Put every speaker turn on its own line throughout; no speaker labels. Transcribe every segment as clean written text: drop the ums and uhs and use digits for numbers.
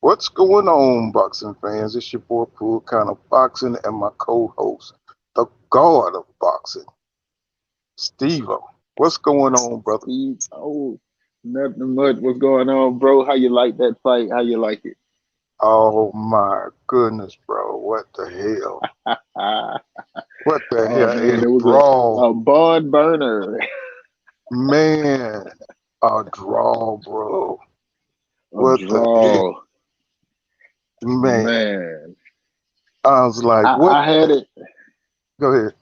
What's going on, boxing fans? It's your boy Pool Kind of Boxing and my co-host, the God of Boxing, Steve-O. What's going on, brother?
Steve, oh, nothing much. What's going on, bro? How you like that fight? How you like it?
Oh my goodness, bro. What the hell?
Ah,
What the
oh
hell?
man,
A
it was
draw.
a bun burner,
Man, a draw, bro.
a
What the hell?
draw,
Man.
man.
I was like,
I,
what
I had
the?
it.
Go ahead.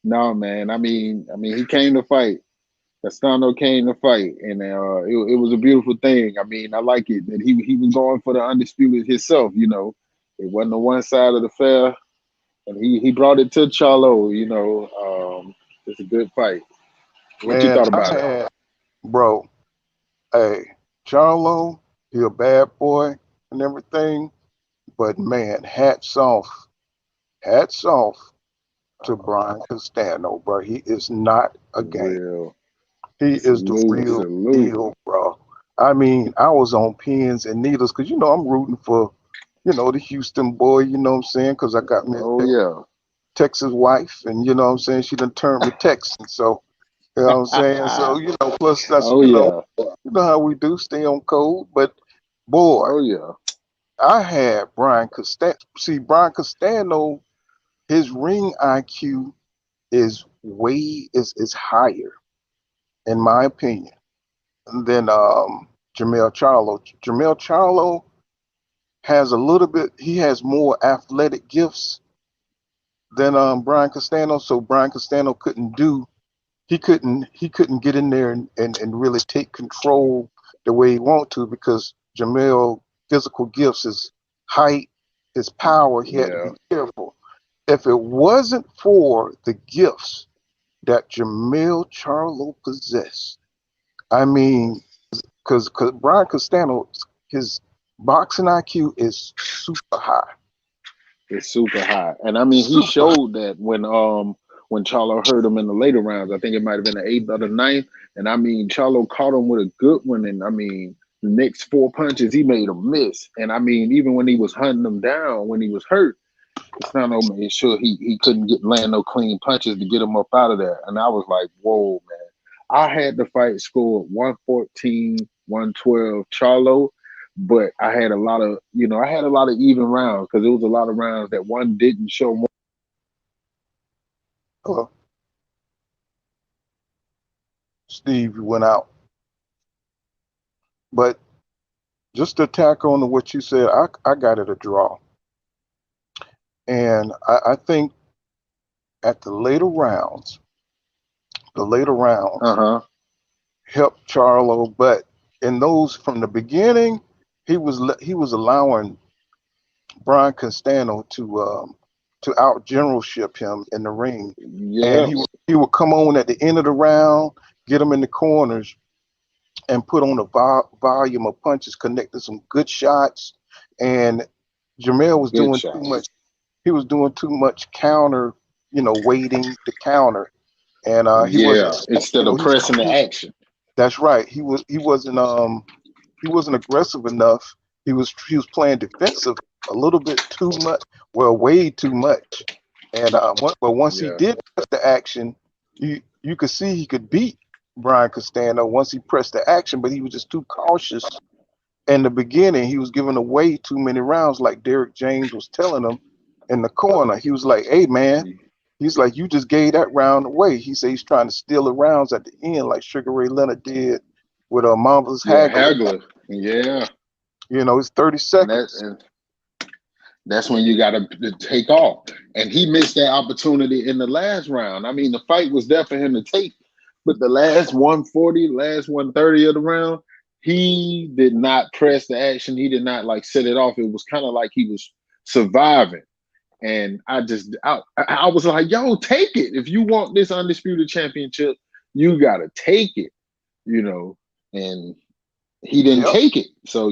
No, man. He came to fight. Castano came to fight, and it was a beautiful thing. I mean, I like it that he was going for the undisputed himself. It wasn't the one side of the fair, and he brought it to Charlo. It's a good fight. What you
Man,
thought
I
about it?
had, bro, hey, Charlo, he a bad boy and everything. But man, hats off to Brian Castano, bro. He is not a game.
Real
He is the
salute,
real
salute.
deal, bro. I mean, I was on pins and needles because I'm rooting for, the Houston boy. You know what I'm saying? Because I got me
Oh
a
yeah.
Texas wife, and you know what I'm saying. She done turned me Texan, so you know what I'm saying. So plus that's
Oh yeah.
you know how we do, stay on code. But boy,
Oh yeah.
I had Brian Castano. See, Brian Castano, his ring IQ is higher, in my opinion, than Jermell Charlo. Jermell Charlo has a little bit. He has more athletic gifts than Brian Castano. So Brian Castano couldn't do. He couldn't get in there and really take control the way he wanted to because Jermell physical gifts, his height, his power. He had to
Yeah.
be careful. If it wasn't for the gifts that Jermell Charlo possessed, I mean, because Brian Castano, his boxing IQ is super high,
It's super high. And I mean he
super high.
showed that when Charlo hurt him in the later rounds. I think it might have been the eighth or the ninth. And I mean Charlo caught him with a good one. And I mean the next four punches he made him miss. And I mean, even when he was hunting him down when he was hurt, Castano made sure he couldn't get land no clean punches to get him up out of there. And I was like, whoa, man. I had the fight scored 114, 112 Charlo, but I had a lot of even rounds because it was a lot of rounds that one didn't show more.
Uh, Steve, you went out, but just to tack on to what you said, I got it a draw, and I think at the later rounds
Uh-huh.
helped Charlo, but in those from the beginning, he was allowing Brian Castano to out generalship him in the ring, and
Yeah,
he would come on at the end of the round, get him in the corners, and put on a volume of punches, connected some good shots, and Jamel was
good
doing too
shots.
much. He was doing too much counter, waiting to counter, and he wasn't,
Yeah, instead of pressing the action.
that's right. He wasn't aggressive enough. He was playing defensive a little bit too much. Well, way too much. And but once he
Yeah,
did press the action, you could see he could beat Brian Castano once he pressed the action, but he was just too cautious in the beginning. He was giving away too many rounds, like Derek James was telling him in the corner. He was like, "Hey, man." He's like, "You just gave that round away." He said he's trying to steal the rounds at the end, like Sugar Ray Leonard did with Marvelous
yeah,
Haggler.
Hagler. Yeah,
It's 30
and that
seconds.
and that's when you got to take off. And he missed that opportunity in the last round. I mean, the fight was there for him to take, but the last 140, last 130 of the round, he did not press the action. He did not like set it off. It was kind of like he was surviving. And I was like, yo, take it. If you want this undisputed championship, you got to take it, you know. And he didn't
Yep.
take it. So,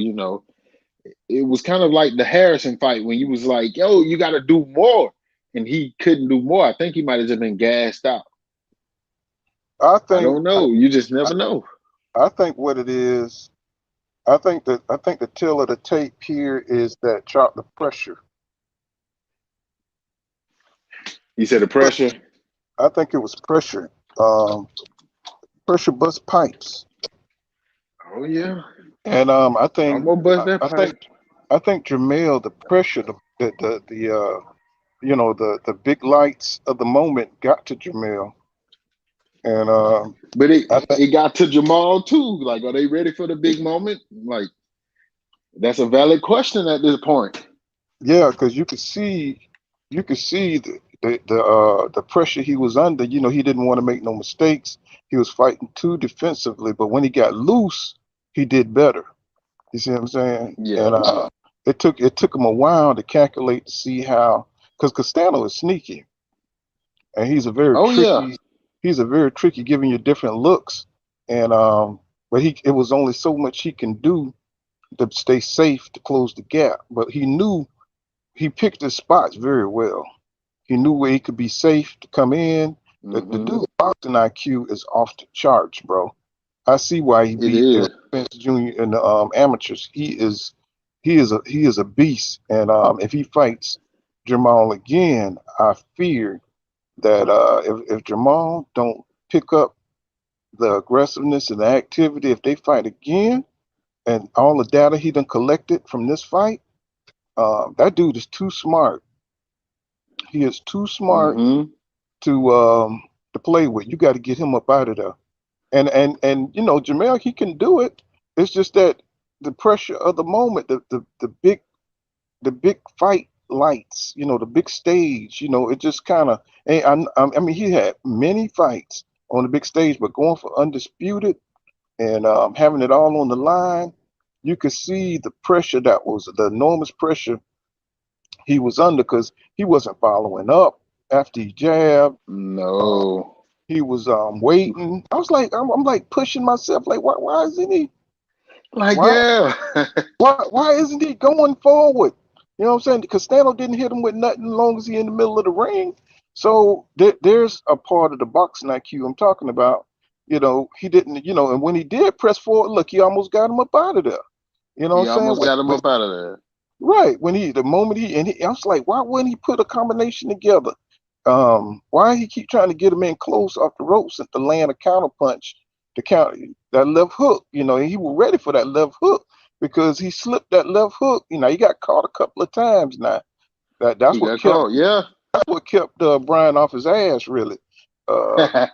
it was kind of like the Harrison fight when you was like, yo, you got to do more. And he couldn't do more. I think he might have just been gassed out.
I
I
think
don't know. You just never know.
I think what it is, I think the tail of the tape here is that chart the pressure.
You said the pressure.
I think it was pressure. Um, Pressure bust pipes,
Oh yeah,
and
almost bust that
I think
pipe.
Jermell, the pressure, the big lights of the moment got to Jermell, and
But it
I think
it got to Jamal too. Like, are they ready for the big moment? Like, that's a valid question at this point.
yeah, because you could see the pressure he was under. You know, he didn't want to make no mistakes. He was fighting too defensively, but when he got loose, he did better. You see what I'm saying?
Yeah.
And it took him a while to calculate to see how, because Castano is sneaky and
Oh yeah.
he's a very tricky, giving you different looks, and but it was only so much he can do to stay safe to close the gap. But he picked his spots very well. He knew where he could be safe to come in. The
Hmm.
dude's boxing IQ is off the charts, bro. I see why he
It
beat Errol
is.
Spence Jr. in the amateurs. He is a beast, and if he fights Jamal again, I fear that if Jamal don't pick up the aggressiveness and the activity, if they fight again, and all the data he done collected from this fight, that dude is too smart. He is too smart
Hmm.
to play with. You got to get him up out of there. And Jamel, he can do it. It's just that the pressure of the moment, the big fight lights, the big stage, it just kind of. I mean, he had many fights on the big stage, but going for undisputed and having it all on the line, you could see the pressure that was the enormous pressure he was under because he wasn't following up after he jabbed. Uh,
No.
he was waiting. I was like, I'm like pushing myself, like, why isn't he?
Like,
Why
yeah.
why isn't he going forward? You know what I'm saying? Because Castano didn't hit him with nothing as long as he in the middle of the ring. So there's a part of the boxing IQ I'm talking about. He didn't, and when he did press forward, look, he almost got him up out of there. You know
He
what I'm saying?
almost got him up out of there.
Right. The moment I was like, why wouldn't he put a combination together? Why he keep trying to get him in close off the ropes and to land a counter punch to count that left hook? And he was ready for that left hook because he slipped that left hook. He got caught a couple of times now. That's
He
what
got
kept
caught. Yeah.
Brian off his ass really. Uh,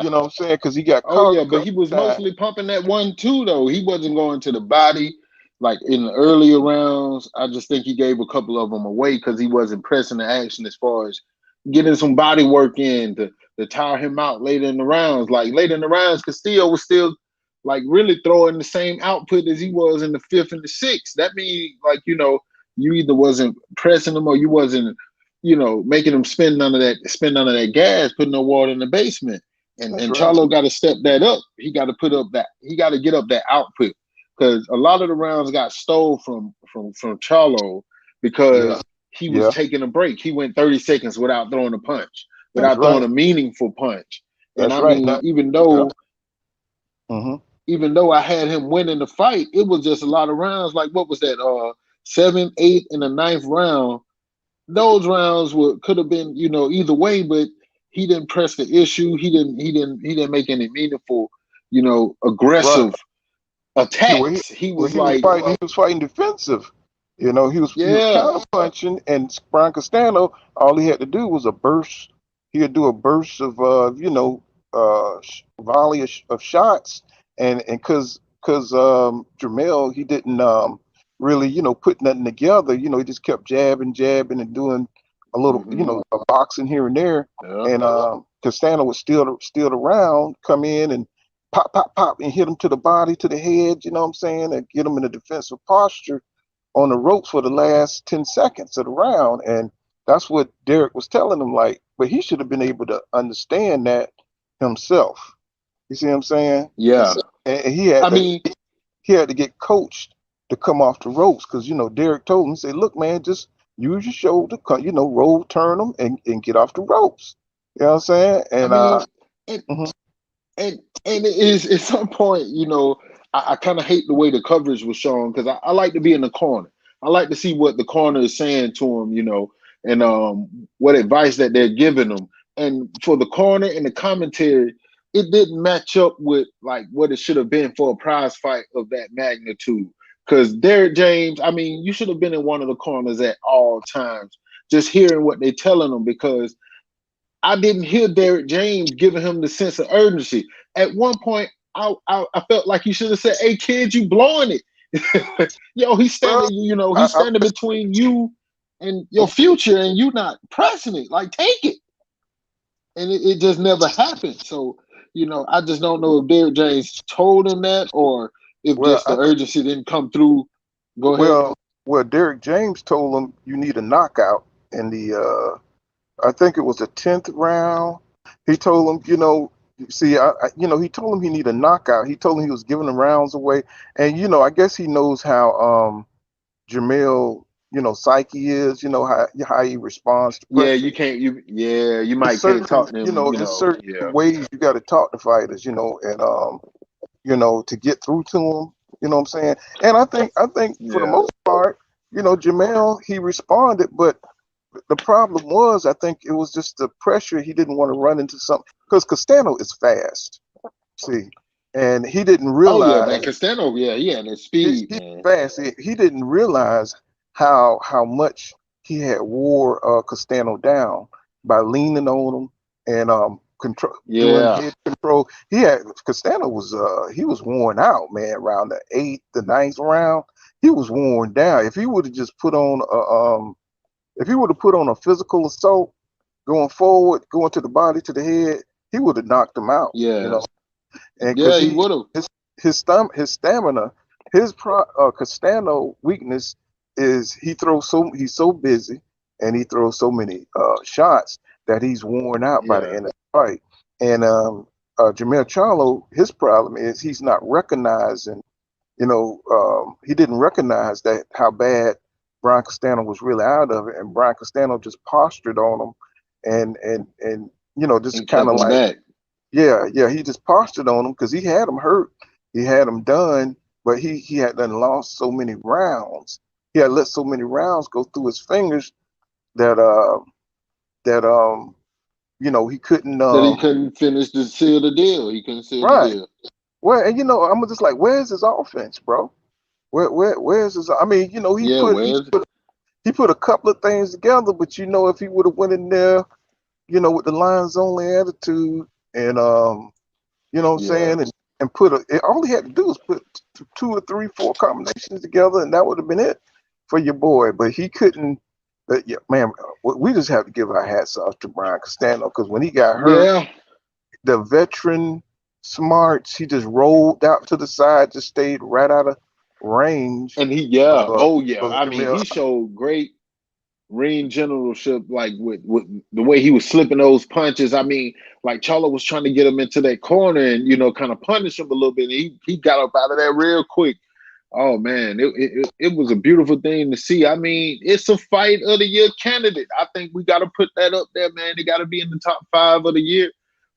you know what I'm saying? Because he got
Oh
caught
yeah,
a
but
couple
he was
of times.
mostly pumping that 1-2 though. He wasn't going to the body like in the earlier rounds. I just think he gave a couple of them away because he wasn't pressing the action as far as getting some body work in to tire him out later in the rounds. Like later in the rounds, Castillo was still like really throwing the same output as he was in the fifth and the sixth. That means like you either wasn't pressing him or you wasn't making him spend none of that gas, putting no water in the basement. And
That's
and
right.
Charlo got to step that up. He got to put up that. He got to get up that output because a lot of the rounds got stole from Charlo
Yeah.
because he was
Yeah.
taking a break. He went 30 seconds without throwing a punch,
That's
without throwing
right.
a meaningful punch. And
That's
I
right.
mean,
Now, yeah. Hmm.
even though I had him winning the fight, it was just a lot of rounds. Like what was that? Seventh, eighth, and the ninth round. Those rounds could have been either way, but he didn't press the issue. He didn't make any meaningful,
Right.
aggressive
Yeah, well, he
attacks. He
well
was
he was
like,
fighting. He was fighting defensive. He was
yeah,
counter punching, and Brian Castano, all he had to do was a burst. He would do a burst of volley of shots, and because Jermell, he didn't really put nothing together. He just kept jabbing and doing a little
hmm,
a boxing here and there,
yeah,
and Castano would steal around, come in and pop, pop, pop, and hit him to the body, to the head, you know what I'm saying, and get him in a defensive posture on the ropes for the last 10 seconds of the round. And that's what Derek was telling him, like, but he should have been able to understand that himself. You see what I'm saying?
yeah.
And
I mean,
he had to get coached to come off the ropes because, Derek told him, say, look, man, just use your shoulder, roll, turn them, and get off the ropes. You know what I'm saying?
I
And,
mean, and
mhm,
and and it is at some point, I kind of hate the way the coverage was shown because I like to be in the corner. I like to see what the corner is saying to him, and what advice that they're giving him. And for the corner and the commentary, it didn't match up with like what it should have been for a prize fight of that magnitude. Because Derek James, I mean, you should have been in one of the corners at all times, just hearing what they're telling them. Because I didn't hear Derek James giving him the sense of urgency. At one point, I felt like you should have said, "Hey, kid, you blowing it." Yo, he's
Well,
standing. He's
I
standing between you and your future, and you not pressing it. Like, take it. And it just never happened. So, I just don't know if Derek James told him that or if
well,
just the urgency didn't come through. Go ahead.
well, well, Derek James told him you need a knockout in the I think it was the 10th round. He told him, see, he told him he need a knockout. He told him he was giving the rounds away, and I guess he knows how Jermell, psyche is. How he responds to
Yeah,
pressure.
you can't. You
It's
might can't
certain,
talk to him.
it's certain
Yeah,
ways you got to talk to fighters, and to get through to them. You know what I'm saying? And I think for the
yeah,
most part, Jermell, he responded, but the problem was, I think it was just the pressure. He didn't want to run into something because Castano is fast. See, and he didn't
oh yeah, man.
realize
Castano, yeah, he had that speed,
he's
man.
fast. He didn't realize how much he had wore Castano down by leaning on him and control doing
Yeah,
head control. Castano was he was worn out, man. Around the eighth, the ninth round, he was worn down. If he would have just put on if he would have put on a physical assault going forward, going to the body, to the head, he would have knocked him out,
yeah,
and because
yeah. He would have.
his stamina, Castano weakness is he's so busy and he throws so many shots that he's worn out by the
Yeah,
end of the fight. And Jermell Charlo, his problem is he's not recognizing, he didn't recognize that how bad Brian Castano was really out of it, and Brian Castano just postured on him, and just
and
kind
kept
of
him
like,
back.
yeah, he just postured on him because he had him hurt, he had him done, but he had done lost so many rounds, he had let so many rounds go through his fingers that that he couldn't
That he couldn't finish to seal the deal. He couldn't seal the
right.
deal.
Well, and I'm just like, where's his offense, bro? Where's his? I mean,
Yeah, where's
he put a couple of things together, but if he would have went in there, with the lines only attitude, and what I'm
yeah,
saying, and all he had to do was put two or three, four combinations together, and that would have been it for your boy. But he couldn't. Yeah, man, we just have to give our hats off to Brian Castano because when he got hurt,
yeah.
the veteran smarts, he just rolled out to the side, just stayed right out of range
And yeah,
of
oh yeah. I mean,
Jamil.
he showed great ring generalship, like with the way he was slipping those punches. I mean, like Charlo was trying to get him into that corner and kind of punish him a little bit. And he got up out of there real quick. Oh man, it was a beautiful thing to see. I mean, it's a fight of the year candidate. I think we got to put that up there, man. They got to be in the top 5 of the year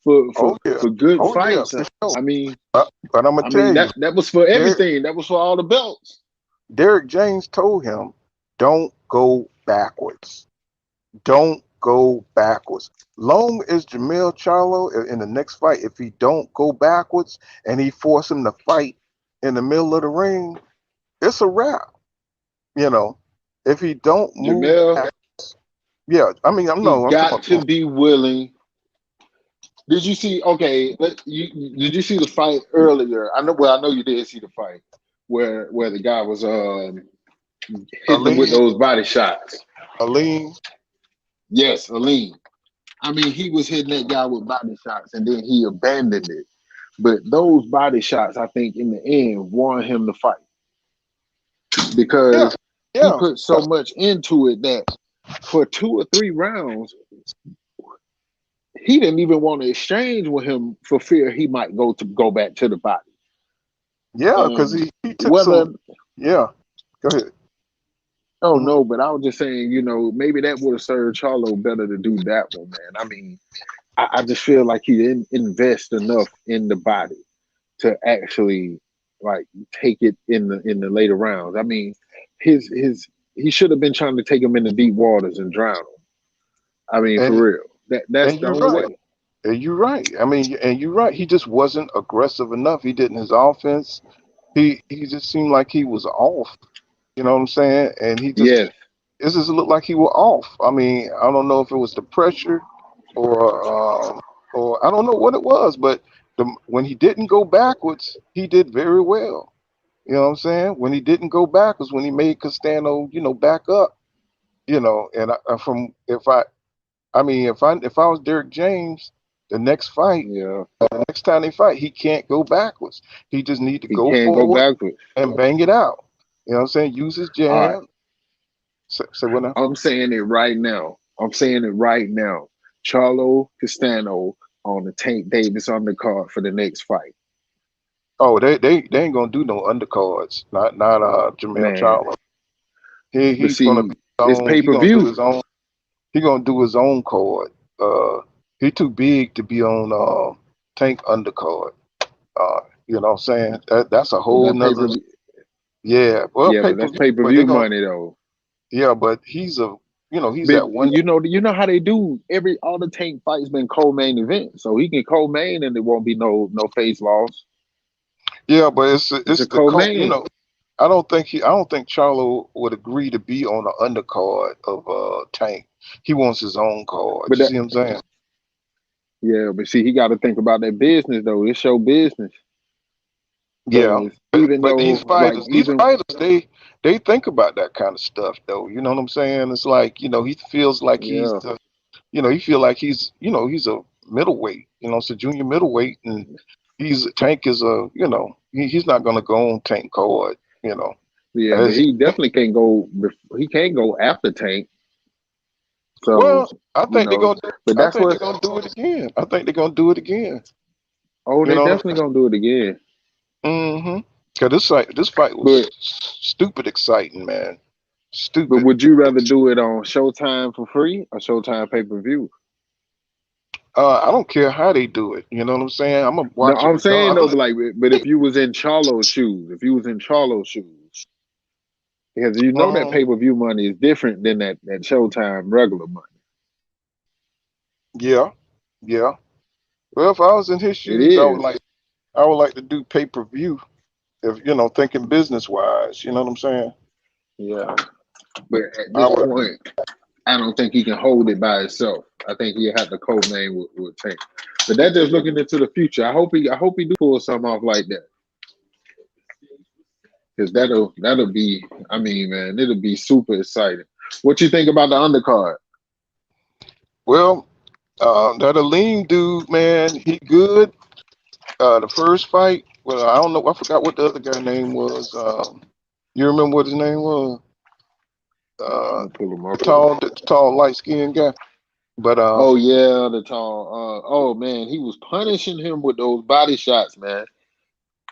for
Oh yeah,
good
oh yeah,
fights.
for sure.
I mean,
But I'm gonna tell you,
that was for
Derek,
everything. That was for all the belts.
Derek James told him, "Don't go backwards. Don't go backwards. Long as Jermell Charlo in the next fight, if he don't go backwards and he force him to fight in the middle of the ring, it's a wrap. You know, if he don't move
Jermell,
back, yeah. I mean,
he
I'm talking
got to
about
be willing. Did you see? Okay, did you see the fight earlier? I know. Well, I know you did see the fight where the guy was hitting him with
a
those body shots.
lean.
Yes, Aline. I mean, he was hitting that guy with body shots, and then he abandoned it. But those body shots, I think, in the end, won him the fight
Yeah,
because he
yeah.
put so much into it that for 2 or 3 rounds, he didn't even want to exchange with him for fear he might go back to the body.
Yeah, because
And
he took some.
whether
Yeah, go ahead.
oh
Mhm.
no, but I was just saying, maybe that would have served Charlo better to do that one, man. I mean, I just feel like he didn't invest enough in the body to actually like take it in the later rounds. I mean, his he should have been trying to take him in the deep waters and drown him. I mean, for
And
real. That's
and
the
you're
only
right.
way.
And you're right. I mean, and you're right. He just wasn't aggressive enough. He didn't his offense. He just seemed like he was off. You know what I'm saying? And he just
Yes,
it just looked like he was off. I mean, I don't know if it was the pressure or I don't know what it was, but when he didn't go backwards, he did very well. You know what I'm saying? When he didn't go backwards, when he made Castano, back up, and from I mean, if I was Derek James, the next fight,
yeah.
the next time they fight, he can't go backwards. He just need to
He
go
can't go
forward
backwards.
and bang it out. You know what I'm saying? Use his
All right.
jab. Say what now?
I'm saying it right now. I'm saying it right now. Charlo Castano on the Tank Davis undercard for the next fight.
Oh, they ain't gonna do no undercards. Not Jermell
Man.
Charlo.
But
He's gonna be
see,
his
it's
own.
pay
He
per
gonna do
view.
his own. He gonna do his own card. He too big to be on Tank undercard. You know what I'm saying? That's a
But
whole
that pay
nother.
per view,
Yeah, well,
yeah,
pay
but
per
that's
view,
pay per
but they
view
gonna.
money though.
Yeah, but he's
But
at one.
you know how they do every all the Tank fights been co-main event, so he can co-main and there won't be no face loss.
Yeah, but it's
It's
it's
a
the
co-main.
I don't think Charlo would agree to be on the undercard of Tank. He wants his own card.
But
You
that
see what I'm saying?
yeah, but see, he got to think about that business though. It's show business.
Yeah,
Because even
but
though, like,
these
even
fighters, they think about that kind of stuff, though. You know what I'm saying? It's like he feels like
yeah,
he feel like he's a middleweight. It's a junior middleweight, and Tank is he's not gonna go on Tank card.
yeah, but
As
he definitely can't go. He can't go after Tank. So
well, I
you
think they're
know,
gonna do,
but
I
that's
think they're
what.
gonna do it again. I think they're gonna do it again.
Oh,
You
they
know,
definitely gonna do it again.
mm-hmm. Cause this fight was
But
stupid exciting, man.
but
Stupid.
would you rather do it on Showtime for free or Showtime pay per view?
I don't care how they do it. You know what I'm saying? I'm gonna
No,
watch it
I'm saying though,
regardless.
but like, but if you was in Charlo's shoes, if you was in Charlo's shoes, because you know that
Um,
pay per view money is different than that Showtime regular money.
yeah, yeah. Well, if I was in his
It
shoes,
is,
I would like to do pay-per-view. If thinking business wise, you know what I'm saying?
yeah. But at
I
this
would.
point, I don't think he can hold it by himself. I think he'll have to co-name with Tank. But that's just looking into the future. I hope he do pull something off like that. Because that'll be, I mean, man, it'll be super exciting. What you think about the undercard?
Well, that Aleem dude, man, he good. The first fight, well, I don't know. I forgot what the other guy name was. You remember what his name was?
I'm
Uh,
gonna pull him up here.
the tall, light skinned guy. But
Oh yeah, the tall. Oh man, he was punishing him with those body shots, man.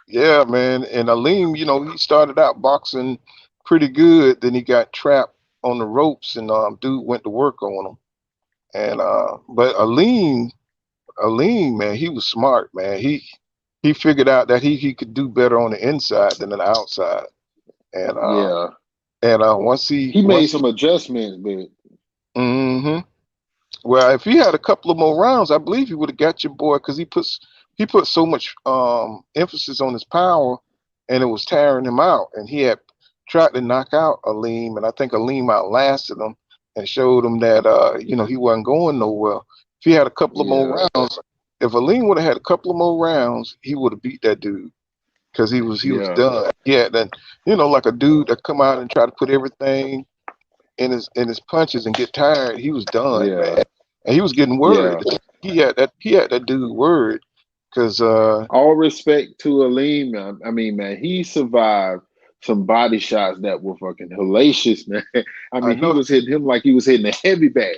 yeah, man. And Aleem, he started out boxing pretty good. Then he got trapped on the ropes, and dude went to work on him. And but Aleem, man, he was smart, man. He figured out that he could do better on the inside than on the outside. And
Yeah, he made
once he
some adjustments, but
hmm well, if he had a couple of more rounds, I believe he would have got your boy because he put so much emphasis on his power, and it was tiring him out. And he had tried to knock out Aleem, and I think Aleem outlasted him and showed him that he wasn't going nowhere. If he had a couple of more
yeah,
rounds, if Aleem would have had a couple of more rounds, he would have beat that dude because he was
yeah,
done. Yeah, then like a dude that come out and try to put everything in his punches and get tired. He was done,
yeah,
man, and he was getting worried.
yeah.
He had that dude worried because
All respect to Aleem, man. I mean, man, he survived some body shots that were fucking hellacious, man. I
I
mean, he
know.
was hitting him like he was hitting a heavy bag.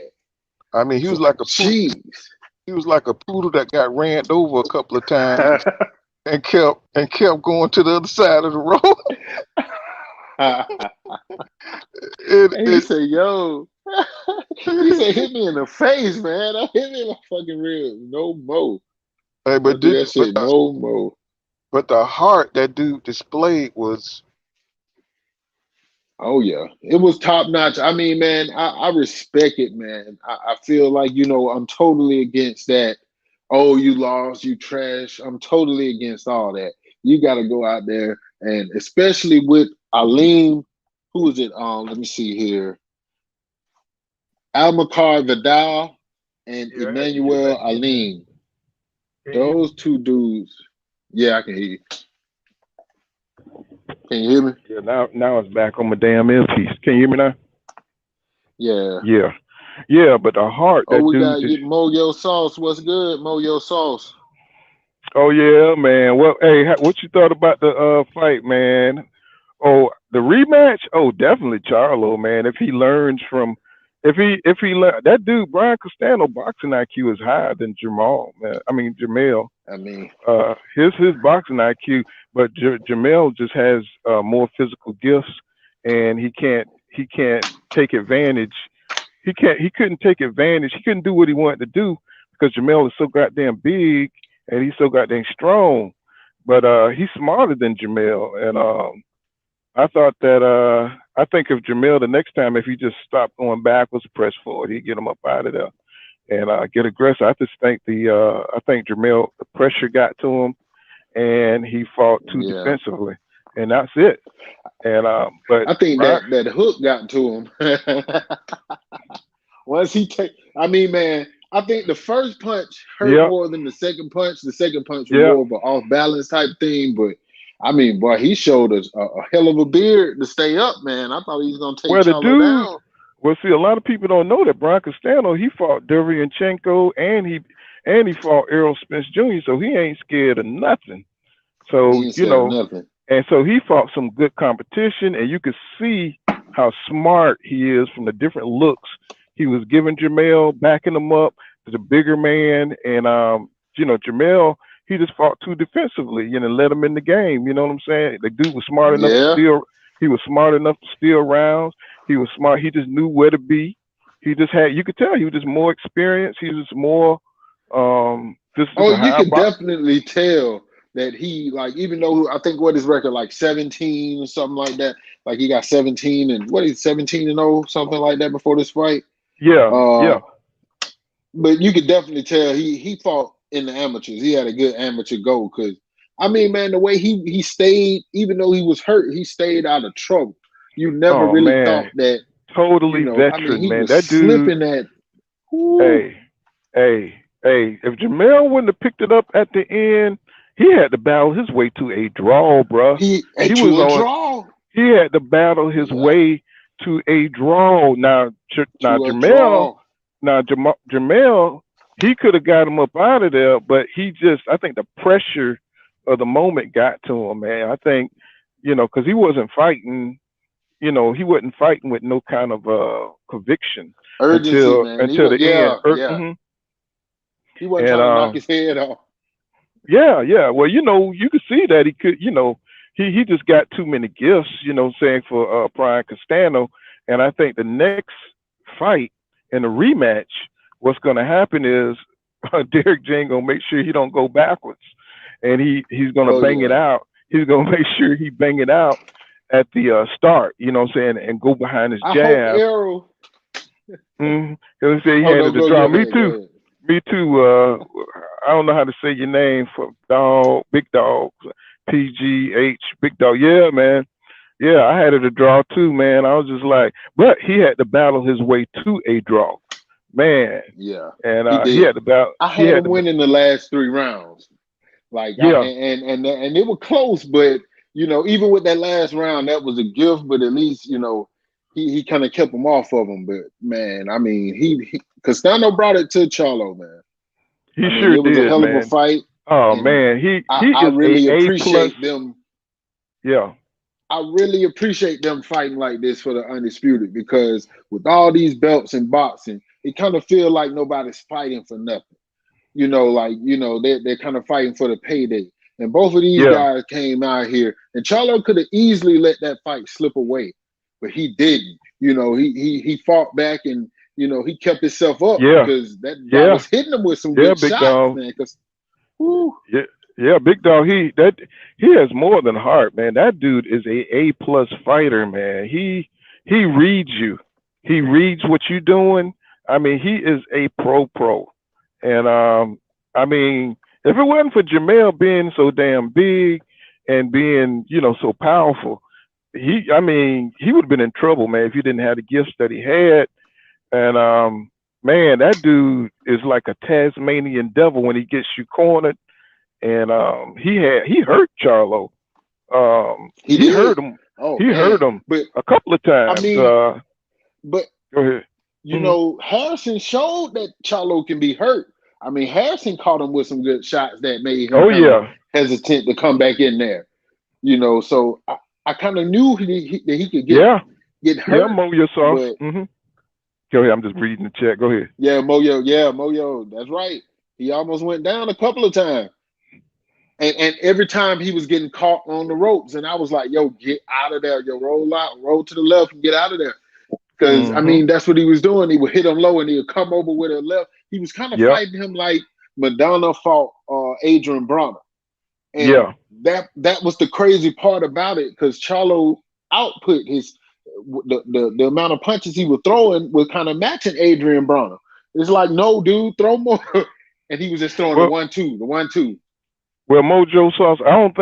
I mean,
I was like, jeez.
he was like a poodle that got ran over a couple of times and kept going to the other side of the road. it
And he
it
said, yo, he said, hit me in the face, man. I hit me in my fucking ribs. No more.
hey,
Don't
but
do
did
that
but
shit no more.
but the heart that dude displayed was
Oh yeah, it was top notch. I mean, man, I respect it, man. I feel like I'm totally against that. Oh, you lost, you trash. I'm totally against all that. You got to go out there and especially with Alim, who is it? Let me see here. Almacar Vidal and
Yeah, I had to get
Emmanuel
back in there.
Alim.
Can you hear me?
Those two dudes. Yeah, I can hear you. Can you hear me?
Yeah, now it's back on my damn earpiece. Can you hear me now?
Yeah.
Yeah, yeah, but the heart
Oh,
that
we
dude
got
just.
Moyo Sauce. What's good, Moyo Sauce?
Oh yeah, man. Well, hey, what you thought about the fight, man? Oh, the rematch? Oh, definitely Charlo, man. If he learns from, if he learn that dude Brian Castano boxing IQ is higher than Jamal, man. I mean Jamel.
I mean,
His boxing IQ, but Jamel just has more physical gifts, and he can't take advantage. He couldn't take advantage. He couldn't do what he wanted to do because Jamel is so goddamn big and he's so goddamn strong. But he's smarter than Jamel, and I thought that I think if Jamel the next time if he just stopped going backwards, press forward, he'd get him up out of there and get aggressive. I just think I think Jamel the pressure got to him and he fought too
yeah.
defensively, and that's it. And but
I think
Brock,
that hook got to him. Once he take, I mean, man, I think the first punch hurt
yeah,
more than the second punch. The second punch was
yeah.
more of an off balance type thing, but I mean, boy, he showed us a hell of a beard to stay up, man. I thought he was gonna take
Well, the
Charlo
dude,
down.
well, see, a lot of people don't know that Brian Castano he fought Derevyanchenko and he fought Errol Spence Jr. So he ain't scared of nothing. So
He ain't scared of nothing.
and so he fought some good competition, and you could see how smart he is from the different looks he was giving Jamel, backing him up to the bigger man, and Jamel he just fought too defensively, let him in the game. You know what I'm saying? The dude was smart enough to
Yeah.
steal. He was smart enough to steal rounds. He was smart. He just knew where to be. He just had. You could tell he was just more experienced. He was more just
Oh,
a
you
high
could
box.
definitely tell that he like even though I think what his record like 17 or something like that. Like he got 17 and what is 17 and 0 something like that before this fight.
Yeah,
Uh,
yeah.
but you could definitely tell he fought in the amateurs. He had a good amateur go because I mean, man, the way he stayed, even though he was hurt, he stayed out of trouble. You never
Oh
really thought
man,
that,
totally
I mean,
veteran,
he
man.
was
That dude.
slipping at. Whoo,
Hey, hey. If Jamel wouldn't have picked it up at the end, he had to battle his way to a draw, bruh.
he
He was
to a
on.
draw.
He had to battle his
Yeah,
way to a draw. Now
to a
Jamel,
draw.
Jamel, he could have got him up out of there, but I think the pressure of the moment got to him, man. I think, because he wasn't fighting. He wasn't fighting with no kind of conviction
Urgency, man. He
until
was,
the end.
yeah, yeah. He wasn't
And
trying to knock his head off.
yeah, yeah. Well, you could see that he could, he just got too many gifts, saying for Brian Castano. And I think the next fight in the rematch, what's going to happen is Derek Jane gonna make sure he don't go backwards, and he's gonna
Oh
bang it
yeah.
out. He's gonna make sure he bang it out at the start, what I'm saying, and go behind his
I hope
jab.
Arrow.
Because say he
Oh
had
no,
it to
go
draw.
go
Me
ahead, go
too.
ahead.
Me too. I don't know how to say your name for dog, big dog, PGH, big dog. Yeah, man. Yeah, I had it a draw too, man. I was just like, but he had to battle his way to a draw, man.
Yeah,
And
he
he
did.
had to battle.
I
He
had
had
him
to.
winning the last 3 rounds. Like I
Yeah,
and it was close, but even with that last round, that was a gift. But at least he kind of kept him off of him. But man, I mean, he Castano brought it to Charlo, man.
he
I mean,
sure
it was a
did,
hell of a
man.
fight,
Oh
and
man, he
I
is
really
a plus.
appreciate them.
Yeah,
I really appreciate them fighting like this for the undisputed because with all these belts in boxing, it kind of feel like nobody's fighting for nothing. They're kind of fighting for the payday. And both of these
yeah,
guys came out here, and Charlo could have easily let that fight slip away, but he didn't. He fought back and he kept himself up
yeah,
because that guy
yeah,
was hitting him with some
yeah,
good
big
shots,
dog.
man. Because, whoo,
Yeah, Yeah, Big Dog. He has more than heart, man. That dude is a plus fighter, man. He reads you. He reads what you're doing. I mean, he is a pro, and I mean, if it wasn't for Jermell being so damn big and being so powerful, I mean, he would have been in trouble, man, if he didn't have the gifts that he had. And man, that dude is like a Tasmanian devil when he gets you cornered, and he hurt Charlo.
He
He hurt
did.
him.
Oh
He hurt
man,
him
but
a couple of
I
times.
mean, but
Go ahead. Mhm.
Harrison showed that Charlo can be hurt. I mean, Harrison caught him with some good shots that made him
Oh
kind of
yeah,
hesitant to come back in there. So I kind of knew that he could
yeah,
get
yeah.
hurt,
Moyo sauce.
but
Go ahead. I'm just reading the chat. Go ahead.
yeah, Moyo, that's right. He almost went down a couple of times. And every time he was getting caught on the ropes, and I was like, "Yo, get out of there! Yo, roll out, roll to the left, and get out of there." Because I
Hmm.
mean, that's what he was doing. He would hit him low, and he would come over with a left. He was kind of
Yep.
fighting him like Madonna fought Adrian Bronner, and
Yeah.
that was the crazy part about it. Because Charlo output the amount of punches he was throwing was kind of matching Adrian Bronner. It's like, no, dude, throw more, and he was just throwing
Well,
the 1-2.
well, Mojo sauce. I don't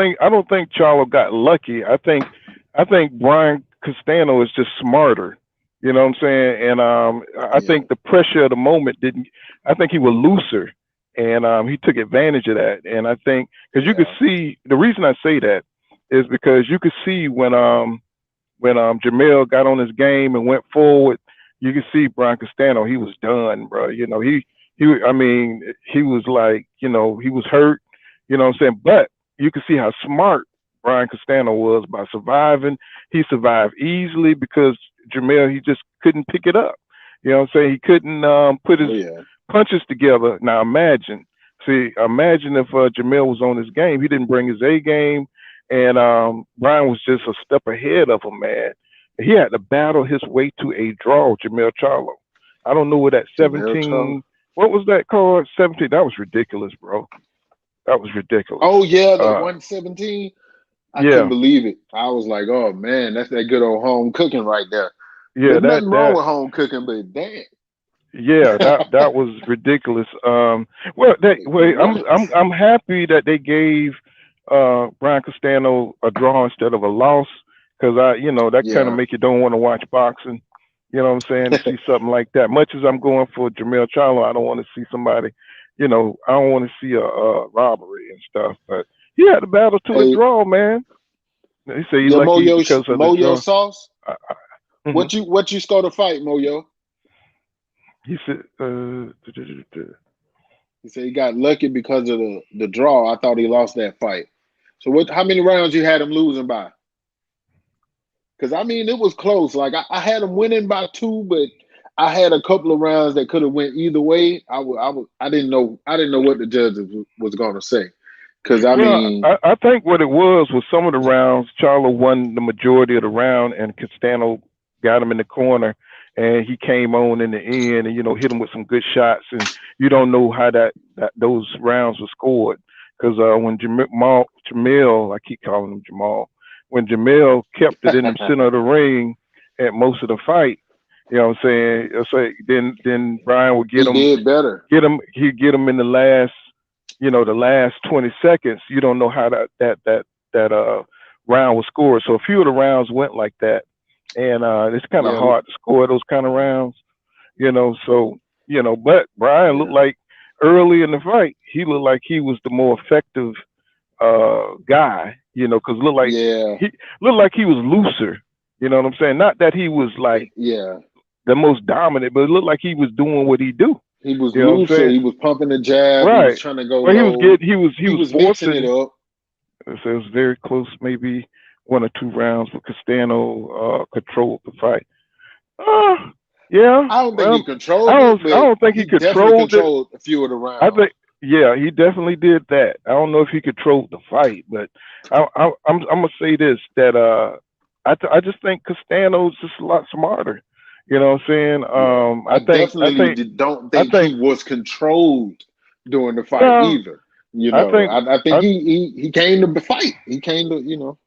think Charlo got lucky. I think Brian Castano is just smarter. You know what I'm saying? And I
Yeah,
think the pressure of the moment didn't. I think he was looser, and he took advantage of that. And I think because you could
yeah,
see the reason I say that is because you could see when Jermell got on his game and went forward, you could see Brian Castano. He was done, bro. I mean, he was like, he was hurt. You know what I'm saying? But you could see how smart Brian Castano was by surviving. He survived easily because Jermell, he just couldn't pick it up. You know what I'm saying? He couldn't put his
oh yeah,
punches together. Now imagine if Jermell was on his game. He didn't bring his A game, and Brian was just a step ahead of him, man. He had to battle his way to a draw, Jermell Charlo. I don't know what that
Jermell Charlo.
17. What was that called? 17. That was ridiculous, bro. That was ridiculous.
Oh yeah, the
Uh,
117. I couldn't
yeah,
believe it. I was like, oh man, that's that good old home cooking right there.
yeah.
There's
That
nothing wrong
that
with home cooking, but damn,
Yeah, that was ridiculous. Wait,
nuts.
I'm happy that they gave Brian Castano a draw instead of a loss because that kind of
Yeah,
make you don't want to watch boxing. You know what I'm saying? To see something like that. Much as I'm going for Jermell Charlo, I don't want to see somebody. I don't want to see a robbery and stuff. But he had to battle to a
hey,
draw, man. He say he
yeah,
lucky because of the
Moyo
draw.
sauce.
Hmm.
What you score to fight, Moyo?
He said,
He said he got lucky because of the draw. I thought he lost that fight. So what? How many rounds you had him losing by? Because I mean, it was close. Like I had him winning by two, but I had a couple of rounds that could have went either way. I didn't know. I didn't know what the judges was going to say. Because I
Well,
mean,
I think what it was some of the rounds, Charlo won the majority of the round, and Castano got him in the corner, and he came on in the end, and hit him with some good shots, and you don't know how that those rounds were scored because when Jamel, I keep calling him Jamal, when Jamel kept it in the center of the ring at most of the fight, you know what I'm saying? It's like then Brian would
he did better.
he'd get him in the last 20 seconds. You don't know how that round was scored. So a few of the rounds went like that, and it's kind of
Yeah,
hard to score those kind of rounds. So but Brian looked
yeah,
like early in the fight, he looked like he was the more effective guy. Because
yeah,
he looked like he was looser. You know what I'm saying? Not that he was like
yeah.
the most dominant, but it looked like he was doing what he do.
He was
You know what I'm
looser.
saying?
He was pumping the jab. He was
Right.
trying to go
Well, he was
low.
getting, he
He
was
was mixing it
forcing.
up.
So it was very close, maybe one or two rounds, but Castano controlled the fight. Uh, yeah.
I don't think he
Well, I
controlled it,
don't. I
but
don't think he
he definitely
controlled it.
controlled a few of the
I
rounds.
think. Yeah, he definitely did that. I don't know if he controlled the fight, but I'm gonna say this that I just think Castano's just a lot smarter. You know what I'm saying?
Yeah, I
I
definitely
think
don't
I
think he
think
was controlled during the fight
well
either. You
I
know,
think
I think
I
he came to fight. He came to, you know.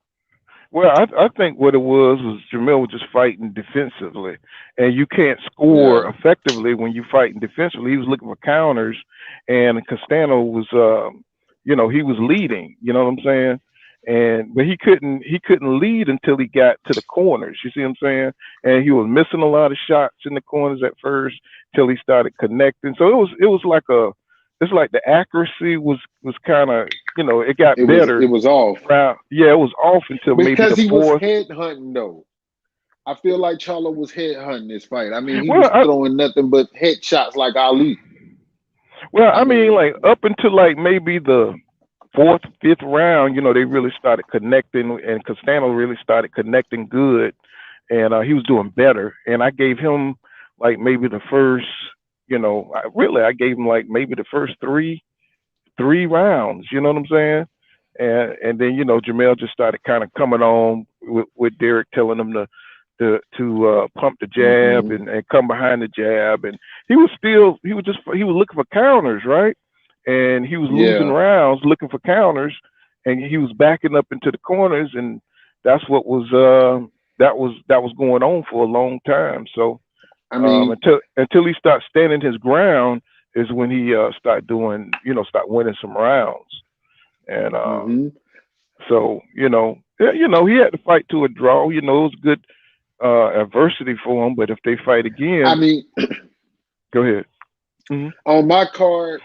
Well, I think what it was Jermell was just fighting defensively, and you can't
Yeah.
score effectively when you fighting defensively. He was looking for counters, and Castano was, he was leading. You know what I'm saying? And but he couldn't lead until he got to the corners. You see what I'm saying? And he was missing a lot of shots in the corners at first till he started connecting. So it was like it's like the accuracy was kind of, it got
It
better.
was off
Yeah, it was off until maybe
because
the
he was
fourth.
head hunting though. I feel like Charlo was head hunting this fight. I mean, he
Well,
was throwing nothing but head shots like Ali. I
I mean,
mean,
like up until like maybe the fourth, fifth round, they really started connecting, and Castano really started connecting good, and he was doing better. And I gave him like maybe the first, I gave him like maybe the first three rounds. You know what I'm saying? And then Jermell just started kind of coming on with Derek telling him to pump the jab
mm-hmm.
and come behind the jab, and he was looking for counters, right? And he was losing
Yeah.
rounds looking for counters, and he was backing up into the corners, and that's what was that was going on for a long time. So
I mean,
until he started standing his ground is when he started doing, start winning some rounds. And
mm-hmm.
so he had to fight to a draw. It was good adversity for him. But if they fight
I
again,
mean,
go ahead. Hmm.
on my card,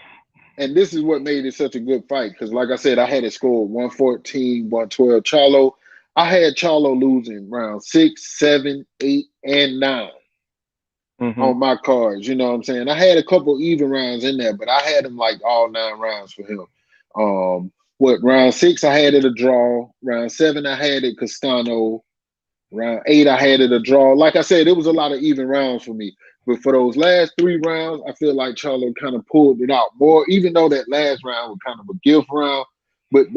and this is what made it such a good fight because, like I said, I had it scored 114, 112. Charlo, I had Charlo losing round 6, 7, 8, and 9
Hmm.
on my cards. You know what I'm saying? I had a couple even rounds in there, but I had them like all 9 rounds for him. What round 6 I had it a draw. Round 7 I had it Castano. Round 8 I had it a draw. Like I said, it was a lot of even rounds for me. But for those last 3 rounds, I feel like Charlo kind of pulled it out more, even though that last round was kind of a gift round. But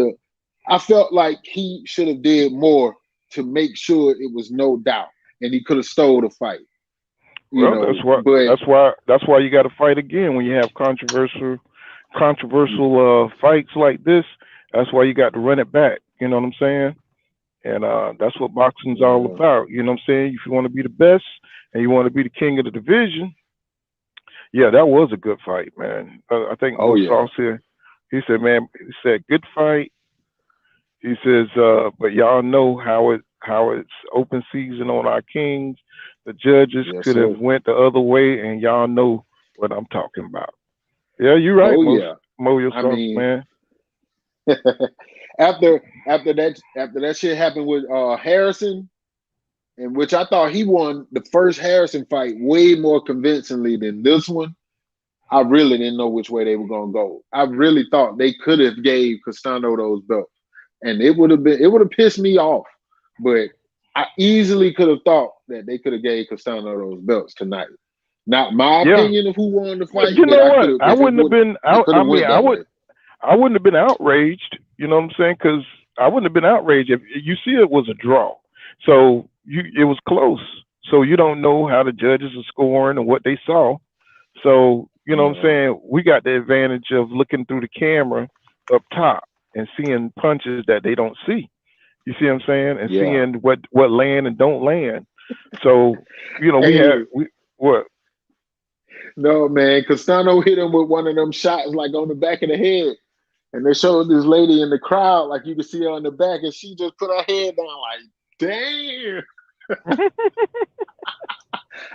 I felt like he should have did more to make sure it was no doubt, and he could have stole the fight. You
Well,
know, but
that's why you got to fight again when you have controversial fights like this. That's why you got to run it back. You know what I'm saying? And that's what boxing's all
yeah.
about. You know what I'm saying? If you want to be the best and you want to be the king of the division, yeah, that was a good fight, man. I think
Oh
Mo
yeah.
Sauce here, he said, man, he said, good fight. He says, but y'all know how it's open season on our Kings. The judges
Yes,
could
sir.
have went the other way, and y'all know what I'm talking about. Yeah, you're right,
Oh yeah.
Mo
I
yourself,
mean,
man.
after that shit happened with Harrison, in which I thought he won the first Harrison fight way more convincingly than this one. I really didn't know which way they were gonna go. I really thought they could have gave Castano those belts, and it would have pissed me off. But I easily could have thought that they could have gave Castano those belts tonight. Not my
Yeah.
opinion of who won the
Well,
fight,
you
but
know
I
what?
could have
I
if it
wouldn't have
would
been
it
out.
could
I
have
mean,
went that way.
I wouldn't have been outraged. You know what I'm saying? Because I wouldn't have been outraged if you see it was a draw. So it was close. So you don't know how the judges are scoring and what they saw. So you know what I'm
Yeah,
saying? We got the advantage of looking through the camera up top and seeing punches that they don't see. You see what I'm saying? And
yeah.
seeing what land and don't land. So
Hey,
we what?
no man, Castano hit him with one of them shots like on the back of the head. And they showed this lady in the crowd, like you could see her on the back, and she just put her head down, like, damn.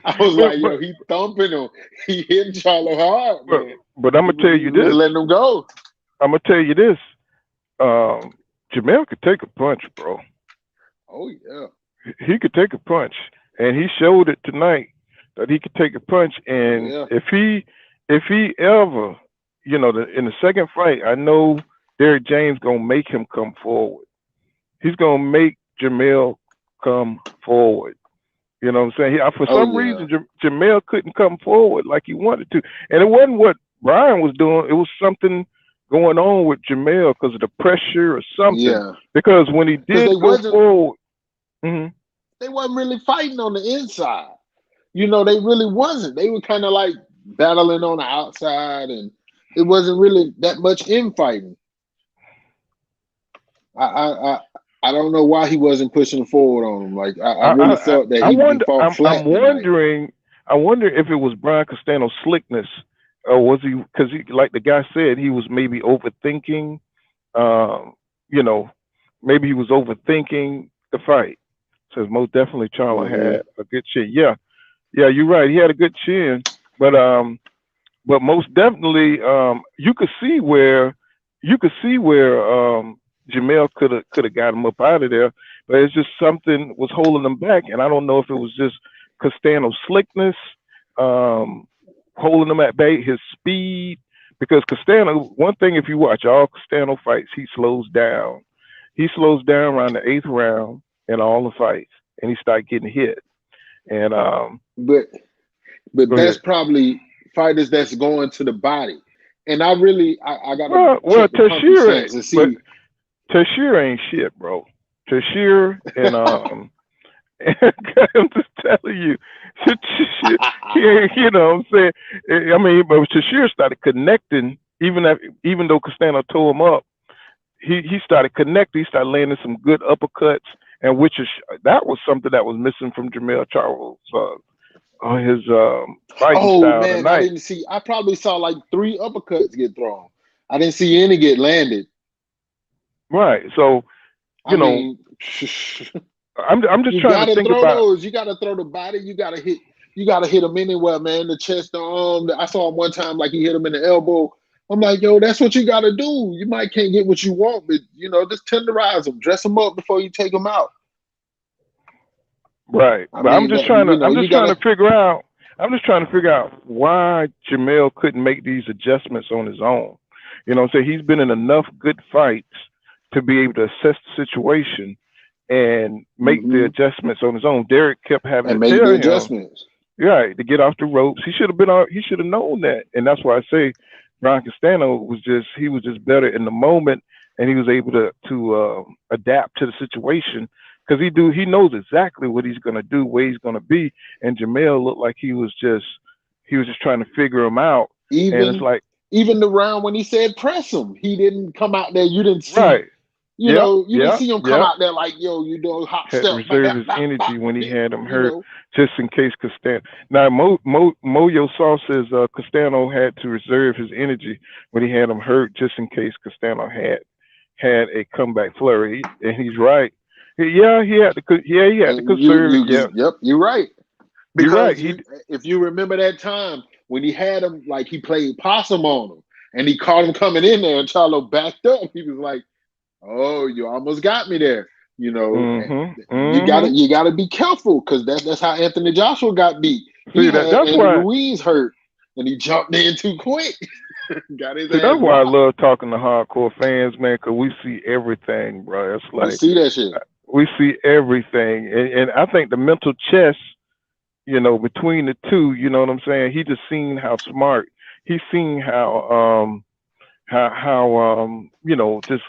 I was
but
like,
but
yo, he thumping him. He hitting Charlo hard,
but
man.
but I'm
He
gonna
was,
tell
he
you
was
this.
letting him go.
I'm gonna tell you this. Jermell could take a punch, bro.
Oh yeah.
He could take a punch, and he showed it tonight that he could take a punch.
Oh
And
yeah.
if he ever, in the second fight, I know Derrick James gonna make him come forward. He's gonna make Jermell come forward. You know what I'm saying? For
Oh
some
yeah.
reason, Jermell couldn't come forward like he wanted to, and it wasn't what Brian was doing. It was something going on with Jermell because of the pressure or something.
Yeah.
Because when he
Because
did go forward, hmm
they wasn't really fighting on the inside. You know, they really wasn't. They were kind of like battling on the outside, and it wasn't really that much infighting. I don't know why he wasn't pushing forward on him. Like I really thought that
I
he
wonder.
fought
I'm
flat tonight.
wondering. I wonder if it was Brian Castano's slickness, or was he? Because he, like the guy said, he was maybe overthinking. You know, maybe he was overthinking the fight. Says most definitely Charlo
Mm-hmm.
had a good chin. Yeah, yeah, you're right. He had a good chin, but most definitely, you could see where Jermell could have got him up out of there, but it's just something was holding him back, and I don't know if it was just Castano's slickness, um, holding him at bay, his speed, because Castano. One thing, if you watch all Castano fights, he slows down. He slows down around the eighth round in all the fights, and he starts getting hit. And
But
go
that's
ahead.
probably fighters that's going to the body. And I gotta
Well,
check the punky sense and
But
see.
Tashir ain't shit, bro. Tashir and I'm just telling you, Tashir, he ain't, you know what I'm saying. I mean, but Tashir started connecting, even though Castano tore him up, he started connecting. He started landing some good uppercuts, and which is that was something that was missing from Jermell Charles on his fighting
Oh
style
man, I
tonight.
didn't see. I probably saw like 3 uppercuts get thrown. I didn't see any get landed.
Right. So
I
you know,
mean,
I'm just
you
trying to
gotta
think
throw
about.
those. You gotta throw the body. You gotta hit. You gotta hit him anywhere, man. The chest, the arm. I saw him one time, like he hit him in the elbow. I'm like, yo, that's what you gotta do. You might can't get what you want, but just tenderize him, dress him up before you take him out.
Right.
I
But
mean, that,
I'm
you
just trying to
gotta.
figure out why Jamel couldn't make these adjustments on his own. You know what I'm saying? He's been in enough good fights to be able to assess the situation and make the
Hmm.
adjustments on his own. Derek kept having
And
to
make the
tell him,
adjustments.
right, to get off the ropes. He should have known that. And that's why I say Brian Castano was just better in the moment, and he was able to adapt to the situation because he knows exactly what he's gonna do, where he's gonna be. And Jamel looked like he was just trying to figure him out. And it's
Even
like,
even the round when he said press him, he didn't come out there. You didn't see.
right, yep,
You didn't
yep,
see him come
yep.
out there like, yo, hop
Had to
step, bap,
reserve
bap,
his
bap, bap,
energy when he had him
you
hurt,
know.
just in case Castano. Now, Moyo Saw says Castano had to reserve his energy when he had him hurt, just in case Castano had a comeback flurry, and he's right. Yeah, he had to
And you,
conserve it.
you,
Yeah,
you, yep, you're right.
you're right.
Because if you remember that time when he had him, like he played possum on him, and he caught him coming in there, and Charlo backed up. He was like, "Oh, you almost got me there." And
Mm-hmm.
you gotta be careful because that's how Anthony Joshua got beat. He
See that?
had Andy Ruiz hurt, and he jumped in too quick, got his ass
That's why I
dropped.
love talking to hardcore fans, man, because we see everything, bro. It's
You
like
see that shit.
we see everything, and I think the mental chess, between the two, you know what I'm saying? He just seen how smart. He seen how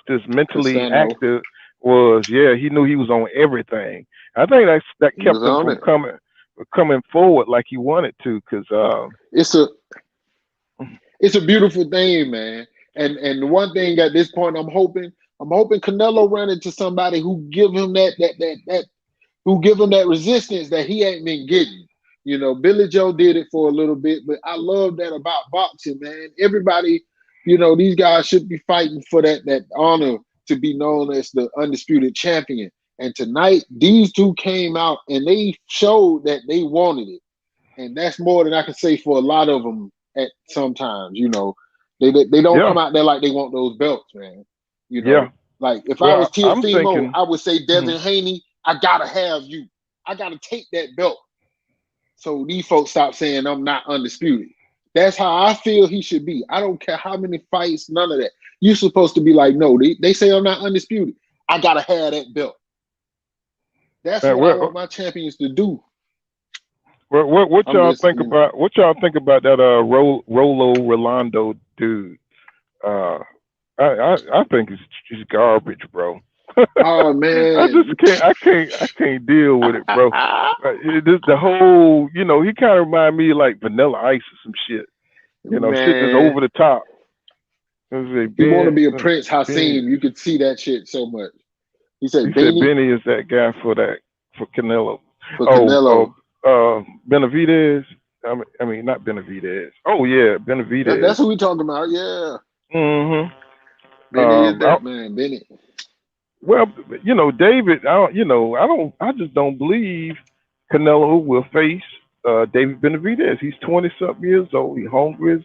just mentally
Castano,
active was. Yeah, he knew he was on everything. I think that
he was
kept him
on
from
it.
coming forward like he wanted to, because
It's a it's a beautiful thing, man. And one thing at this point, I'm hoping Canelo run into somebody who give him that who give him that resistance that he ain't been getting. Billy Joe did it for a little bit, but I love that about boxing, man. Everybody, these guys should be fighting for that honor to be known as the undisputed champion. And tonight, these two came out and they showed that they wanted it, and that's more than I can say for a lot of them. At sometimes, they don't come
yeah,
out there like they want those belts, man. You
yeah.
know, like if I was
Well, I'm
Tiafimo,
thinking.
I would say
Mhm.
Devin Haney, I gotta have you. I gotta take that belt. So these folks stop saying I'm not undisputed. That's how I feel he should be. I don't care how many fights, none of that. You're supposed to be like, no, they say I'm not undisputed. I gotta have that belt. That's what I
Well,
want my champions to do.
what
I'm
y'all
just,
think about that Rolo Rolando dude? Uh, I think it's garbage, bro.
oh man.
I can't deal with it, bro. The whole, he kind of remind me of like Vanilla Ice or some shit. Shit just
Man,
over the top.
He want to be a
Ben,
Prince
Benny.
Hassim. You could see that shit so much. He said
He said
Benny
Benny is that guy for Canelo.
for
Oh,
Canelo.
Benavidez. I mean, not Benavidez. Oh yeah, Benavidez.
That's what we talking about. Yeah,
Mm-hmm.
Benny is that man. Benny.
Well, David. I just don't believe Canelo will face David Benavidez. He's 20 something years old. He's hungry as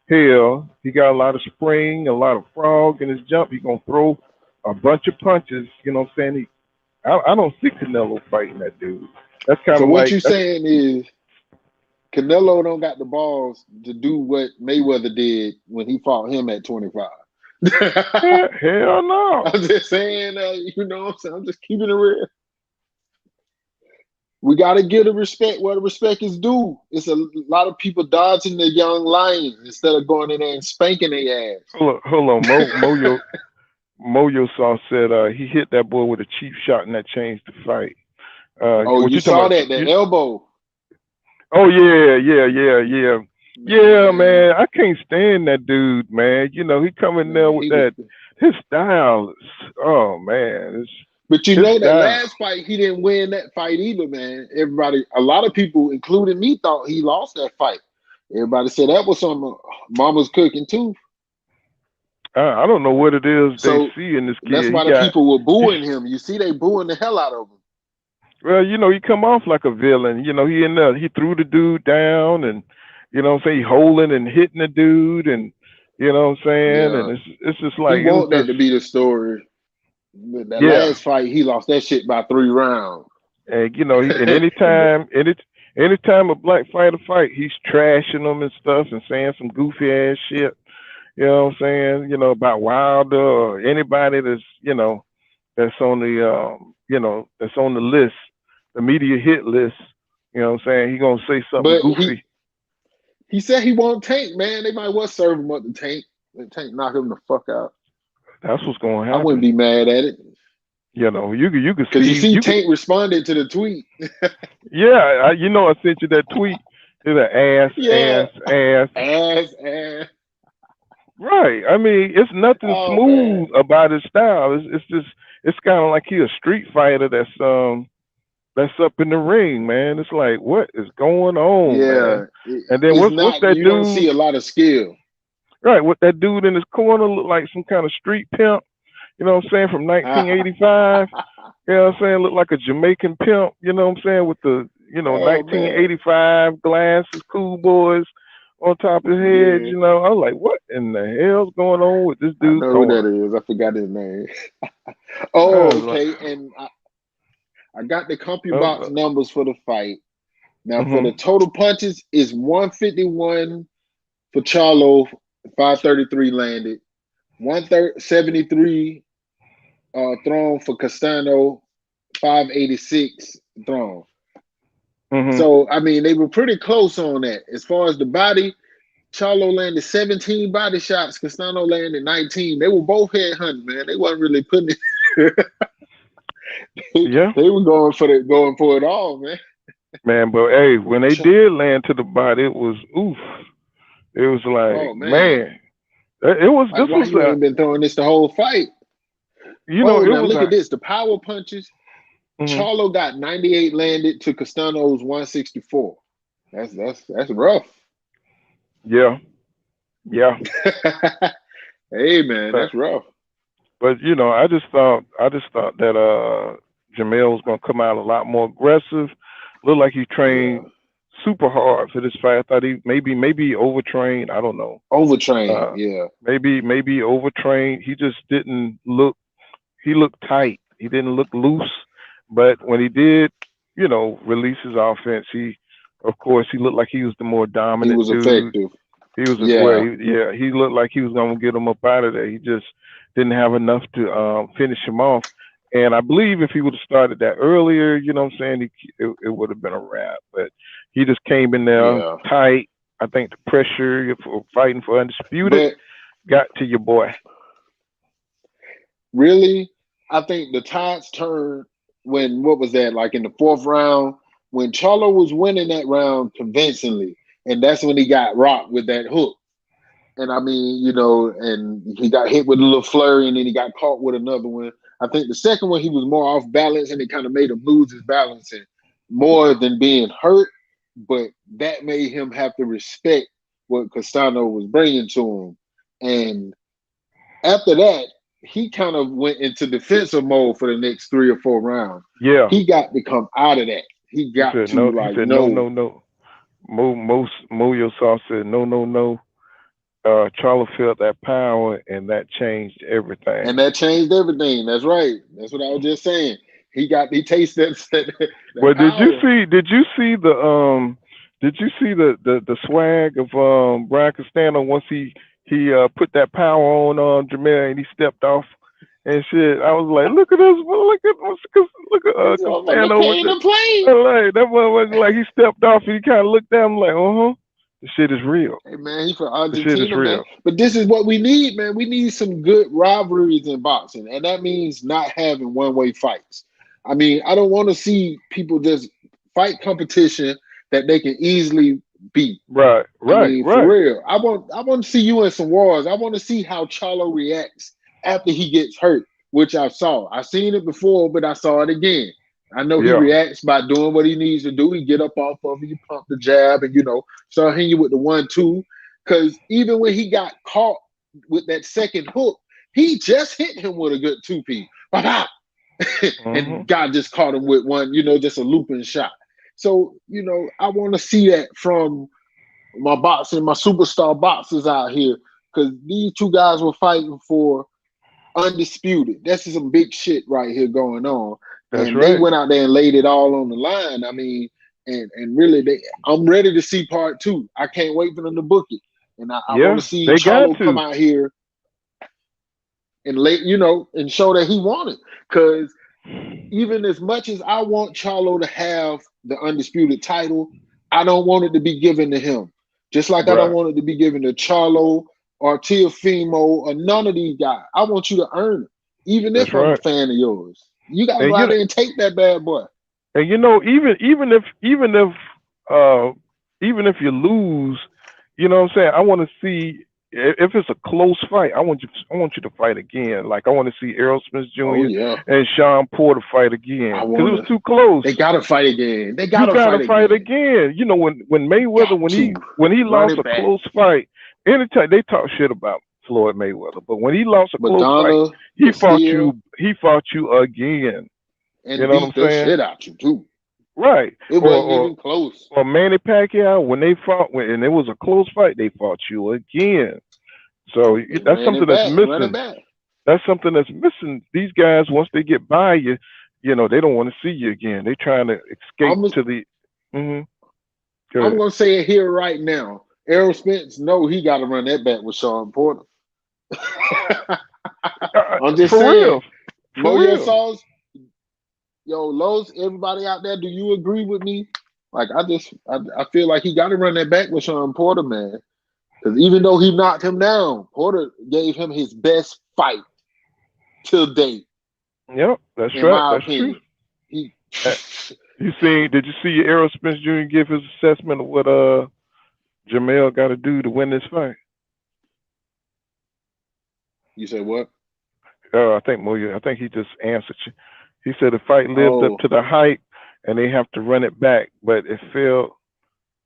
hell. He got a lot of spring, a lot of frog in his jump. He gonna throw a bunch of punches. You know what I'm saying? I don't see Canelo fighting that dude. That's kind
So
of
what
like
you saying is Canelo don't got the balls to do what Mayweather did when he fought him at 25.
hell no.
I'm just saying, you know what I'm saying? I'm just keeping it real. We got to give the respect where the respect is due. It's a lot of people dodging the young lion instead of going in there and spanking their ass.
Hold on. Moyo Saw said he hit that boy with a cheap shot and that changed the fight.
Oh,
What
you
you talking
saw
about?
that, the elbow.
Oh yeah, man. I can't stand that dude, man. He come in there with that. His style. Oh man,
but you
his
know that
style.
last fight, he didn't win that fight either, man. A lot of people, including me, thought he lost that fight. Everybody said that was some mama's cooking too.
I don't know what it is they see in this
That's
kid.
why the people were booing him. You see, they booing the hell out of him.
Well, he come off like a villain. He in there, he threw the dude down, and what I'm saying, he holding and hitting the dude, and what I'm saying,
Yeah.
and it's just like
He want that to be the story. But that last fight, he lost that shit by 3 rounds.
And and anytime a black fighter fight, he's trashing them and stuff and saying some goofy ass shit. You know what I'm saying? About Wilder or anybody that's that's on the that's on the list, the media hit list. You know what I'm saying? He gonna say something
But
goofy.
he said he won't Tank, man. They might well serve him up the Tank. Let Tank knock him the fuck out.
That's what's gonna happen.
I wouldn't be mad at it.
You could
because you see Tank responded to the tweet.
Yeah, I sent you that tweet. It's ass. Right. I mean, it's nothing smooth about his style. It's kind of like he's a street fighter that's up in the ring, man. It's like, what is going on, man? And then what's that dude?
You don't see a lot of skill.
Right. What that dude in his corner look like some kind of street pimp. You know what I'm saying? From 1985. You know what I'm saying? Look like a Jamaican pimp. You know what I'm saying? With the 1985 glasses, cool boys on top of his head.
Yeah.
I was like, what in the hell's going on with this dude?
I know who that is. I forgot his name. Okay. And I got the CompuBox numbers for the fight. Now, for the total punches, is 151 for Charlo, 533 landed. 173 thrown for Castano, 586 thrown. So, I mean, they were pretty close on that. As far as the body, Charlo landed 17 body shots. Castano landed 19. They were both headhunting, man. They wasn't really putting it. They were going for it all, man.
Man, but hey, when they did land to the body, it was oof. It was like, man. It was.
Like,
this was.
You ain't been throwing this the whole fight.
Now
look at this. The power punches. Charlo got 98 landed to Castano's 164. That's rough.
Yeah.
Hey man, that's rough.
But I just thought that Jermell was gonna come out a lot more aggressive. Looked like he trained super hard for this fight. I thought he maybe overtrained. I don't know.
Overtrained, yeah.
Maybe overtrained. He just didn't look. He looked tight. He didn't look loose. But when he did, release his offense, he looked like he was the more dominant.
He was
dude.
Effective.
He was he looked like he was gonna get him up out of there. He just didn't have enough to finish him off. And I believe if he would have started that earlier, you know what I'm saying, it would have been a wrap. But he just came in there tight. I think the pressure for fighting for undisputed got to your boy.
Really? I think the tides turned when, what was that, like in the 4th round, when Charlo was winning that round convincingly, and that's when he got rocked with that hook. And I mean, you know, and he got hit with a little flurry, and then he got caught with another one. I think the second one he was more off balance, and it kind of made him lose his balance, and more than being hurt. But that made him have to respect what Castano was bringing to him. And after that, he kind of went into defensive mode for the next 3 or 4 rounds.
Yeah.
He got to come out of that. He
He
got
said
to
no. He
like
said no,
no.
no, no. Moyo Saw said no, no, no. Charlo felt that power, and that changed
And
everything.
that changed everything. That's right. That's what I was just saying. He tasted that
But
power.
did you see the swag of Brian Castano once he put that power on Jermell and he stepped off and shit? I was like, look at this, look at
So I'm like, the
Castano with
pain
the
of play.
like that one was like he stepped off and he kind of looked down like, the shit is real.
Hey man, he's from
The shit is
Argentina, man.
real.
But this is what we need, man. We need some good rivalries in boxing, and that means not having one-way fights. I mean, I don't want to see people just fight competition that they can easily beat.
Right,
I
right,
mean, for
right.
real. I want to see you in some wars. I want to see how Charlo reacts after he gets hurt, which I saw. I seen it before, but I saw it again. I know he
Yeah,
reacts by doing what he needs to do. He get up off of it, you pump the jab, and start hitting you with the 1-2. Because even when he got caught with that second hook, he just hit him with a good 2P.
hmm,
And God just caught him with one, just a looping shot. So, I want to see that from my superstar boxers out here, because these two guys were fighting for undisputed. That's some big shit right here going on,
that's
and they
right.
went out there and laid it all on the line. I mean, and really, I'm ready to see part two. I can't wait for them to book it, and I want
Yeah,
to see
they got
Charlo come
to.
out here and and show that he won it. Because even as much as I want Charlo to have the undisputed title, I don't want it to be given to him. Just like I don't
Right,
want it to be given to Charlo or Teofimo or none of these guys. I want you to earn it, even
that's
if I'm a
right.
fan of yours. You got to go
And
out there and take that bad boy.
uh even if you lose, you know what I'm saying? I want to see if it's a close fight. I want you to fight again. Like I want to see Errol Smith
Oh
Jr.
yeah,
and Sean Porter fight
I
again because it
want
was
to.
too close.
They got to fight again. They got
You
to
gotta
fight
fight
again.
again. You know when Mayweather
Got to
when he
run
lost
it
a
back.
close fight, anytime they talk shit about Floyd Mayweather, but when he lost a close fight,
Madonna
he
was here
he fought you again. You
and
know what I'm
beat the
saying?
shit out you too.
Right.
It
Or
wasn't
or
even close.
or Manny Pacquiao when they fought and it was a close fight, they fought you again. So
They
that's
ran
something
it
that's
back, run it
missing.
back.
That's something that's missing. These guys once they get by you, they don't want to see you again. They trying to escape
I'm
to the. Hmm. Go
I'm
ahead.
gonna say it here right now. Errol Spence, no, he got to run that back with Sean Porter. I'm just
For
saying,
real. For
Moyo
real.
Sauce, yo, Los, everybody out there, do you agree with me? Like, I feel like he got to run that back with Sean Porter, man. Because even though he knocked him down, Porter gave him his best fight till date,
Yep, that's
in
right.
my
That's true.
opinion. He,
Uh, Did you see Errol Spence Jr. give his assessment of what Jermell got to do to win this fight?
you said what?
I think he just answered you. He said the fight lived up
Oh,
to the hype, and they have to run it back, but it felt.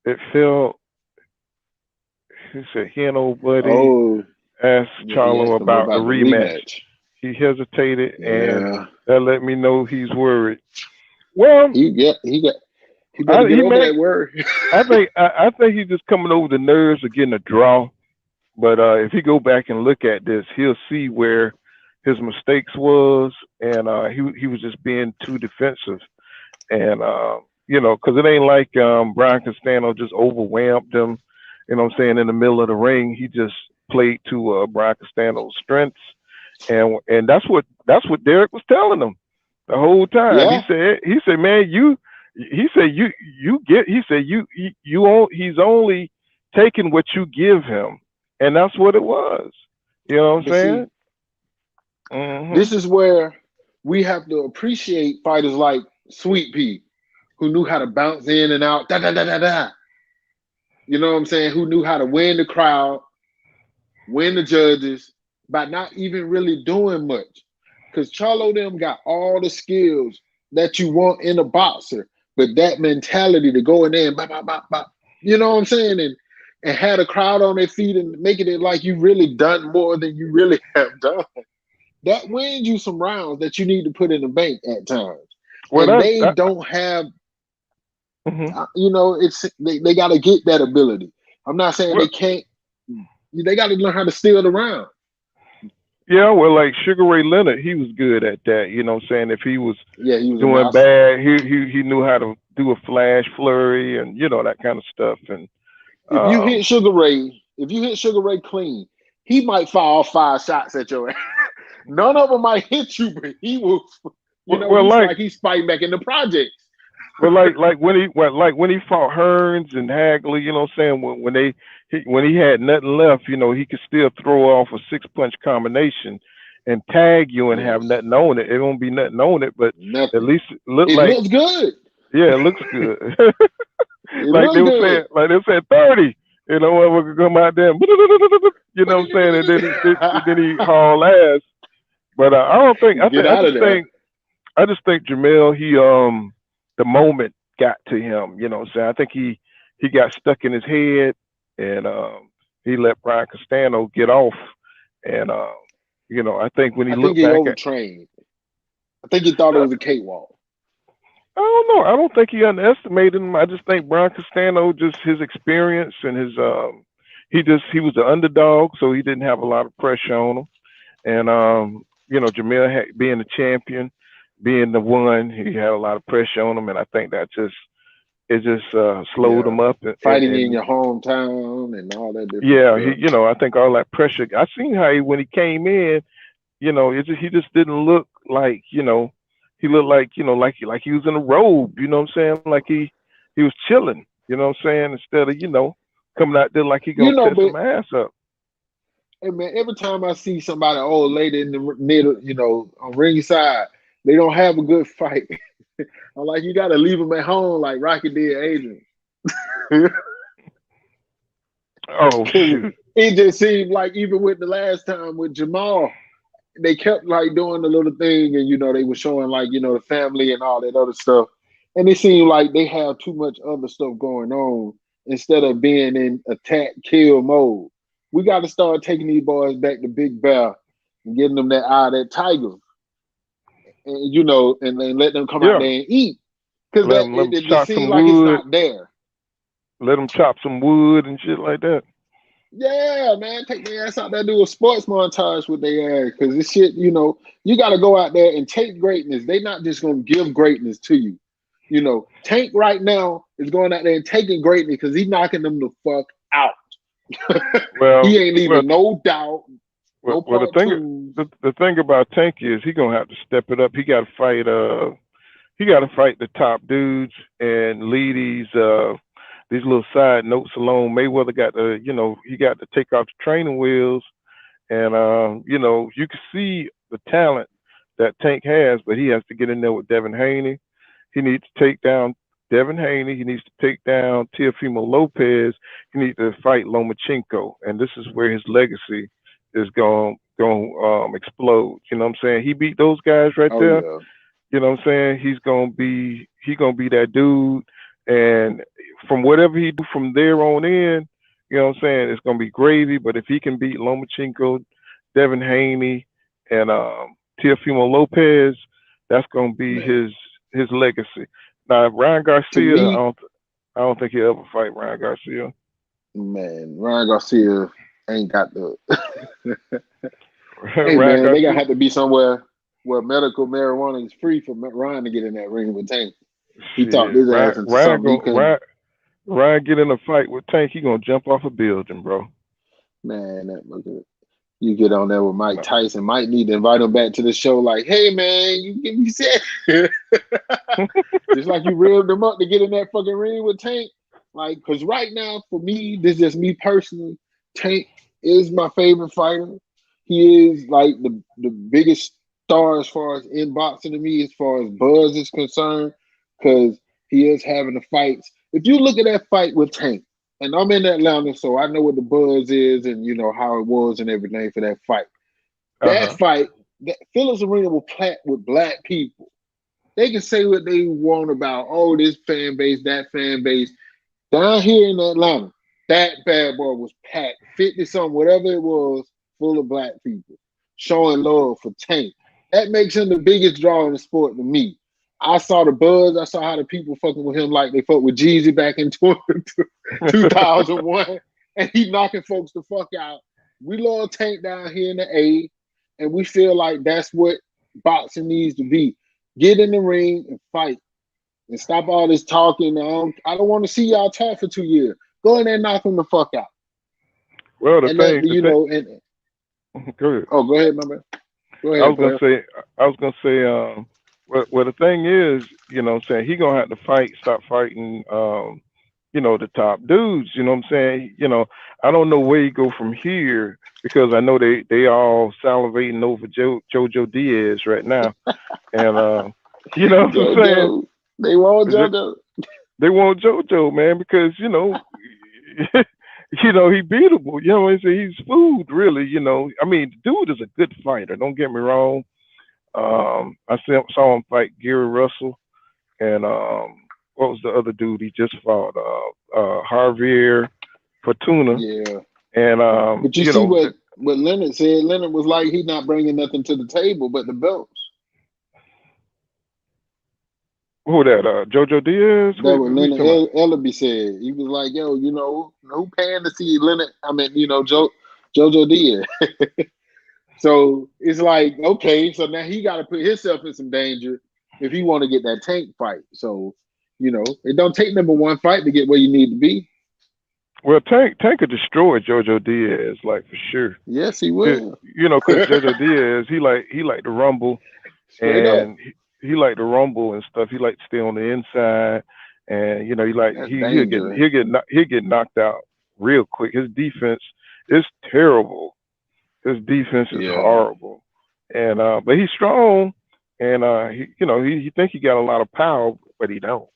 It felt. He said he and old buddy
oh,
asked
yeah, he
Charlo
asked him
about the
about the
rematch.
rematch.
He hesitated, and
Yeah,
that let me know he's worried. Well,
he better get
he
over
may.
that word.
I think he's just coming over the nerves of getting a draw. But if he go back and look at this, he'll see where his mistakes was, and he was just being too defensive, and because it ain't like Brian Castano just overwhelmed him. You know what I'm saying? In the middle of the ring, he just played to Brian Castano's strengths, and that's what Derek was telling him the whole time.
Yeah,
He said, man, he said he's only taking what you give him, and that's what it was. You know what I'm
but see,
saying? Hmm.
this is where we have to appreciate fighters like Sweet Pea, who knew how to bounce in and out, da da da da da. You know what I'm saying? Who knew how to win the crowd win the judges by not even really doing much. Because Charlo them got all the skills that you want in a boxer, but that mentality to go in there and bop, bop, bop, bop, you know what I'm saying? And had a crowd on their feet and making it like you really done more than you really have done. That wins you some rounds that you need to put in the bank at times.
Well,
And they don't have,
mhm.
it's they got to get that ability. I'm not saying
Well,
they can't. They got to learn how to steal the round.
yeah, well, like Sugar Ray Leonard, he was good at that. You know what I'm saying? If he was
Yeah, he was a
doing
master.
bad, he knew how to do a flash flurry and that kind of stuff. And
If you hit Sugar Ray clean, he might fire 5 shots at your ass. None of them might hit you, but he will.
well,
He's
like
like he's fighting back in the projects.
like when he fought Hearns and Hagley, you know what I'm saying? When he had nothing left, he could still throw off a 6-punch combination and tag you and have
Yes,
nothing on it. It won't be nothing on it, but at
nothing.
least it look
It
like,
looks good.
yeah, it looks good.
It
like
looks good.
they were saying 30. Whoever could come out there, and you know what I'm saying, and then he haul ass. But I don't think
Get out of there.
I just think Jermell, the moment got to him. You know what I'm saying? I think he got stuck in his head, and he let Brian Castano get off. And I think when he
I think
looked
he
back at,
overtrained. I think he thought it
uh,
was a cakewalk.
I don't know. I don't think he underestimated him. I just think Brian Castano, just his experience and his he was the underdog, so he didn't have a lot of pressure on him. And Jermell being the champion, being the one, he had a lot of pressure on him, and I think it just slowed
Yeah.
him up.
Fighting in your hometown and all that different
Yeah,
stuff.
I think all that pressure. I seen how when he came in, he just didn't look like, he looked like, like he was in a robe. You know what I'm saying? Like he was chilling. You know what I'm saying? Instead of coming out there like he gonna tear
But
some ass up.
hey man, every time I see somebody old lady in the middle, on ringside, they don't have a good fight. I'm like, you gotta leave them at home like Rocky did Adrian.
Oh
Cause
shoot.
it just seemed like even with the last time with Jermall, they kept like doing the little thing and they were showing like, the family and all that other stuff. And it seemed like they have too much other stuff going on instead of being in attack kill mode. We got to start taking these boys back to Big Bear and getting them that tiger. And and then let them come out
Yeah.
there and eat. Because
Let
that
him
it just
chop
seems
some
like it's
wood.
not there.
Let him chop some wood and shit like that.
Yeah, man, take their ass out there, do a sports montage with their ass. Because this shit, you got to go out there and take greatness. They not just going to give greatness to you. Tank right now is going out there and taking greatness because he's knocking them the fuck out.
Well,
He ain't leaving no doubt, no
well,
part two.
the thing about Tank is he gonna have to step it up. He got to fight. He got to fight the top dudes and leave these little side notes alone. Mayweather got to, he got to take off the training wheels, and you can see the talent that Tank has, but he has to get in there with Devin Haney. He needs to take down Devin Haney. He needs to take down Teofimo Lopez. He needs to fight Lomachenko, and this is where his legacy is going explode. You know what I'm saying? He beat those guys right
Oh
there.
yeah.
You know what I'm saying? He gonna be that dude, and from whatever he do from there on in, you know what I'm saying, it's gonna be gravy. But if he can beat Lomachenko, Devin Haney, and Teofimo Lopez, that's gonna be
Man,
his legacy. Now Ryan
to
Garcia,
me,
I don't think he'll ever fight Ryan Garcia.
man, Ryan Garcia ain't got the. Hey
Ryan
man, they
Garcia,
gotta have to be somewhere where medical marijuana is free for Ryan to get in that ring with Tank. He talked
shit.
his ass into
Ryan
something he
go
couldn't.
Ryan get in a fight with Tank, he gonna jump off a building, bro.
Man, that mother. You get on there with Mike
No.
Tyson. Might need to invite him back to the show. Like, hey man, you give me set. Just like you reeled him up to get in that fucking ring with Tank. Like, cause right now for me, this is just me personally. Tank is my favorite fighter. He is like the biggest star as far as in boxing to me, as far as buzz is concerned, because he is having the fights. If you look at that fight with Tank, and I'm in Atlanta, so I know what the buzz is, and you know how it was and everything for that fight. That
Uh-huh.
fight, that Phillips Arena was packed with black people. They can say what they want about, oh, this fan base, that fan base. Down here in Atlanta, that bad boy was packed, 50 something, whatever it was, full of black people showing love for Tank. That makes him the biggest draw in the sport to me. I saw the buzz. I saw how the people fucking with him like they fucked with Jeezy back in 2001, and he knocking folks the fuck out. We love Tank down here in the A, and we feel like that's what boxing needs to be. Get in the ring and fight and stop all this talking. I don't want to see y'all talk for 2 years. Go in there and knock them the fuck out.
Well,
And that,
the
you
thing.
know, and
Go ahead.
oh, go ahead, my man. Go
I
ahead,
was gonna
player.
say, well, the thing is, you know, what I'm saying he gonna have to stop fighting, you know, the top dudes. You know, what I'm saying, you know, I don't know where you go from here because I know they all salivating over JoJo Diaz right now, and you know what I'm saying?
JoJo. They want
Is it,
JoJo.
they want JoJo, man, because you know. You know, he beatable. You know what I'm saying? He's food, really. You know, I mean, the dude is a good fighter. Don't get me wrong. Saw him fight Gary Russell and what was the other dude he just fought? Javier Fortuna.
Yeah.
And
But you
you
see
know,
what Leonard said? Leonard was like, he not bringing nothing to the table but the belts.
who that? JoJo Diaz.
That what
Who you
Leonard
talking about?
Ellaby said. He was like, yo, you know, who paying to see Leonard? I mean, you know, JoJo Diaz. So it's like, okay, so now he got to put himself in some danger if he want to get that Tank fight. So, you know, it don't take number one fight to get where you need to be.
Well, Tank could destroy JoJo Diaz, like for sure.
Yes, he will.
You know, because JoJo Diaz, he like to rumble,
Straight up.
and he like to rumble and stuff. He like to stay on the inside, and you know,
That's
he'll
dangerous.
he'll get knocked out real quick. His defense is terrible. His defense is
Yeah.
horrible, and but he's strong, and he think he got a lot of power, but he don't.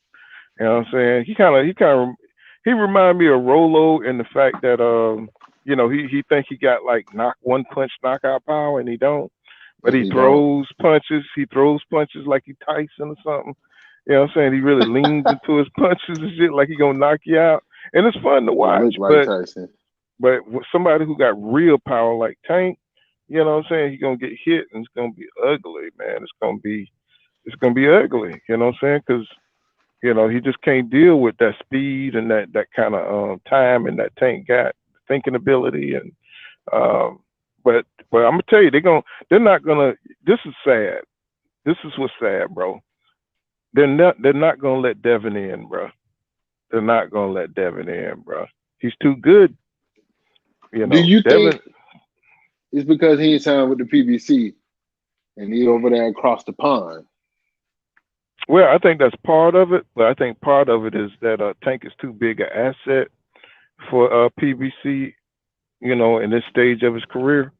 You know what I'm saying? He remind me of Rolo in the fact that you know, he think he got like one punch knockout power and he don't. But
And he don't.
he throws punches like he Tyson or something. You know what I'm saying? He really leans into his punches and shit like he gonna knock you out. And it's fun to
He
watch.
looked like Tyson.
But with somebody who got real power like Tank, you know what I'm saying, he gonna get hit and it's gonna be ugly, man. It's gonna be ugly. You know what I'm saying? Because you know, he just can't deal with that speed and that kind of time and that Tank got thinking ability and but I'm gonna tell you they're not gonna. This is sad. This is what's sad, bro. They're not gonna let Devin in, bro. They're not gonna let Devin in, bro. He's too good. You
Do
know,
you think
Devin.
it's because he ain't signed with the PBC and he over there across the pond?
Well, I think that's part of it, but I think part of it is that Tank is too big an asset for PBC. You know, in this stage of his career,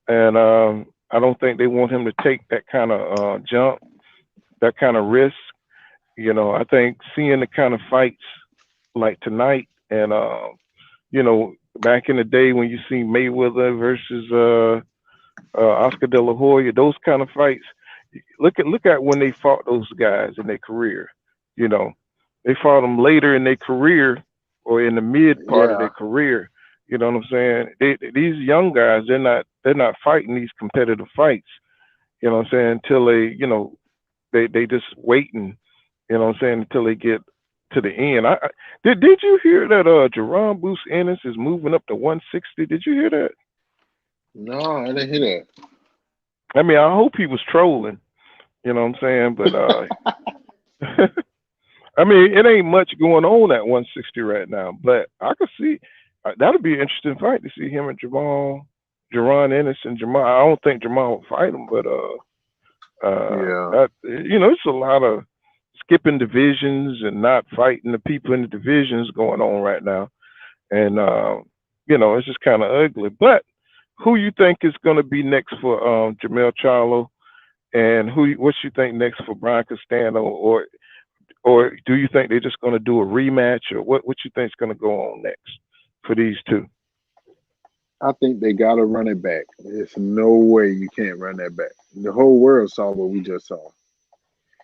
and I don't think they want him to take that kind of jump, that kind of risk. You know, I think seeing the kind of fights like tonight, and you know, back in the day when you see Mayweather versus Oscar De La Hoya, those kind of fights. Look at when they fought those guys in their career. You know, they fought them later in their career or in the mid part of their
Yeah.
career. You know what I'm saying? These young guys, they're not fighting these competitive fights. You know what I'm saying? Until they just waiting. You know what I'm saying? Until they get to the end. Did you hear that Jerome Bruce Ennis is moving up to 160? Did you hear that?
No, I didn't hear
I mean, I hope he was trolling. You know what I'm saying? But I mean, it ain't much going on at 160 right now. But I could see that'll be an interesting fight to see him and Jerron Ennis and Jamal. I don't think Jamal will fight him, but
that. Yeah.
that you know, it's a lot of skipping divisions and not fighting the people in the divisions going on right now, and you know, it's just kind of ugly. But who you think is going to be next for Jermell Charlo, and what you think next for Brian Castano, or or do you think they're just going to do a rematch, or what you think is going to go on next for these two?
I think they gotta run it back. There's no way you can't run that back. The whole world saw what we just saw,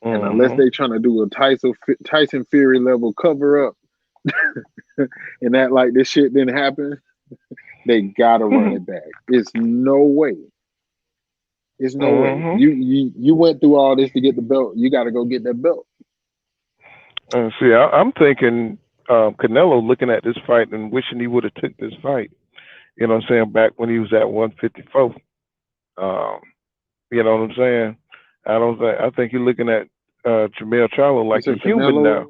and unless
Hmm.
they trying to do a Tyson Fury level cover up and act like this shit didn't happen, they gotta run it back. It's no way. It's no way.
Hmm.
You went through all this to get the belt. You got to go get that belt.
And see, I'm thinking Canelo looking at this fight and wishing he would have took this fight. You know what I'm saying? Back when he was at 154. Um, you know what I'm saying? I don't think. I think you're looking at Jermell Charlo
You
like
said
he's human
Canelo.
now.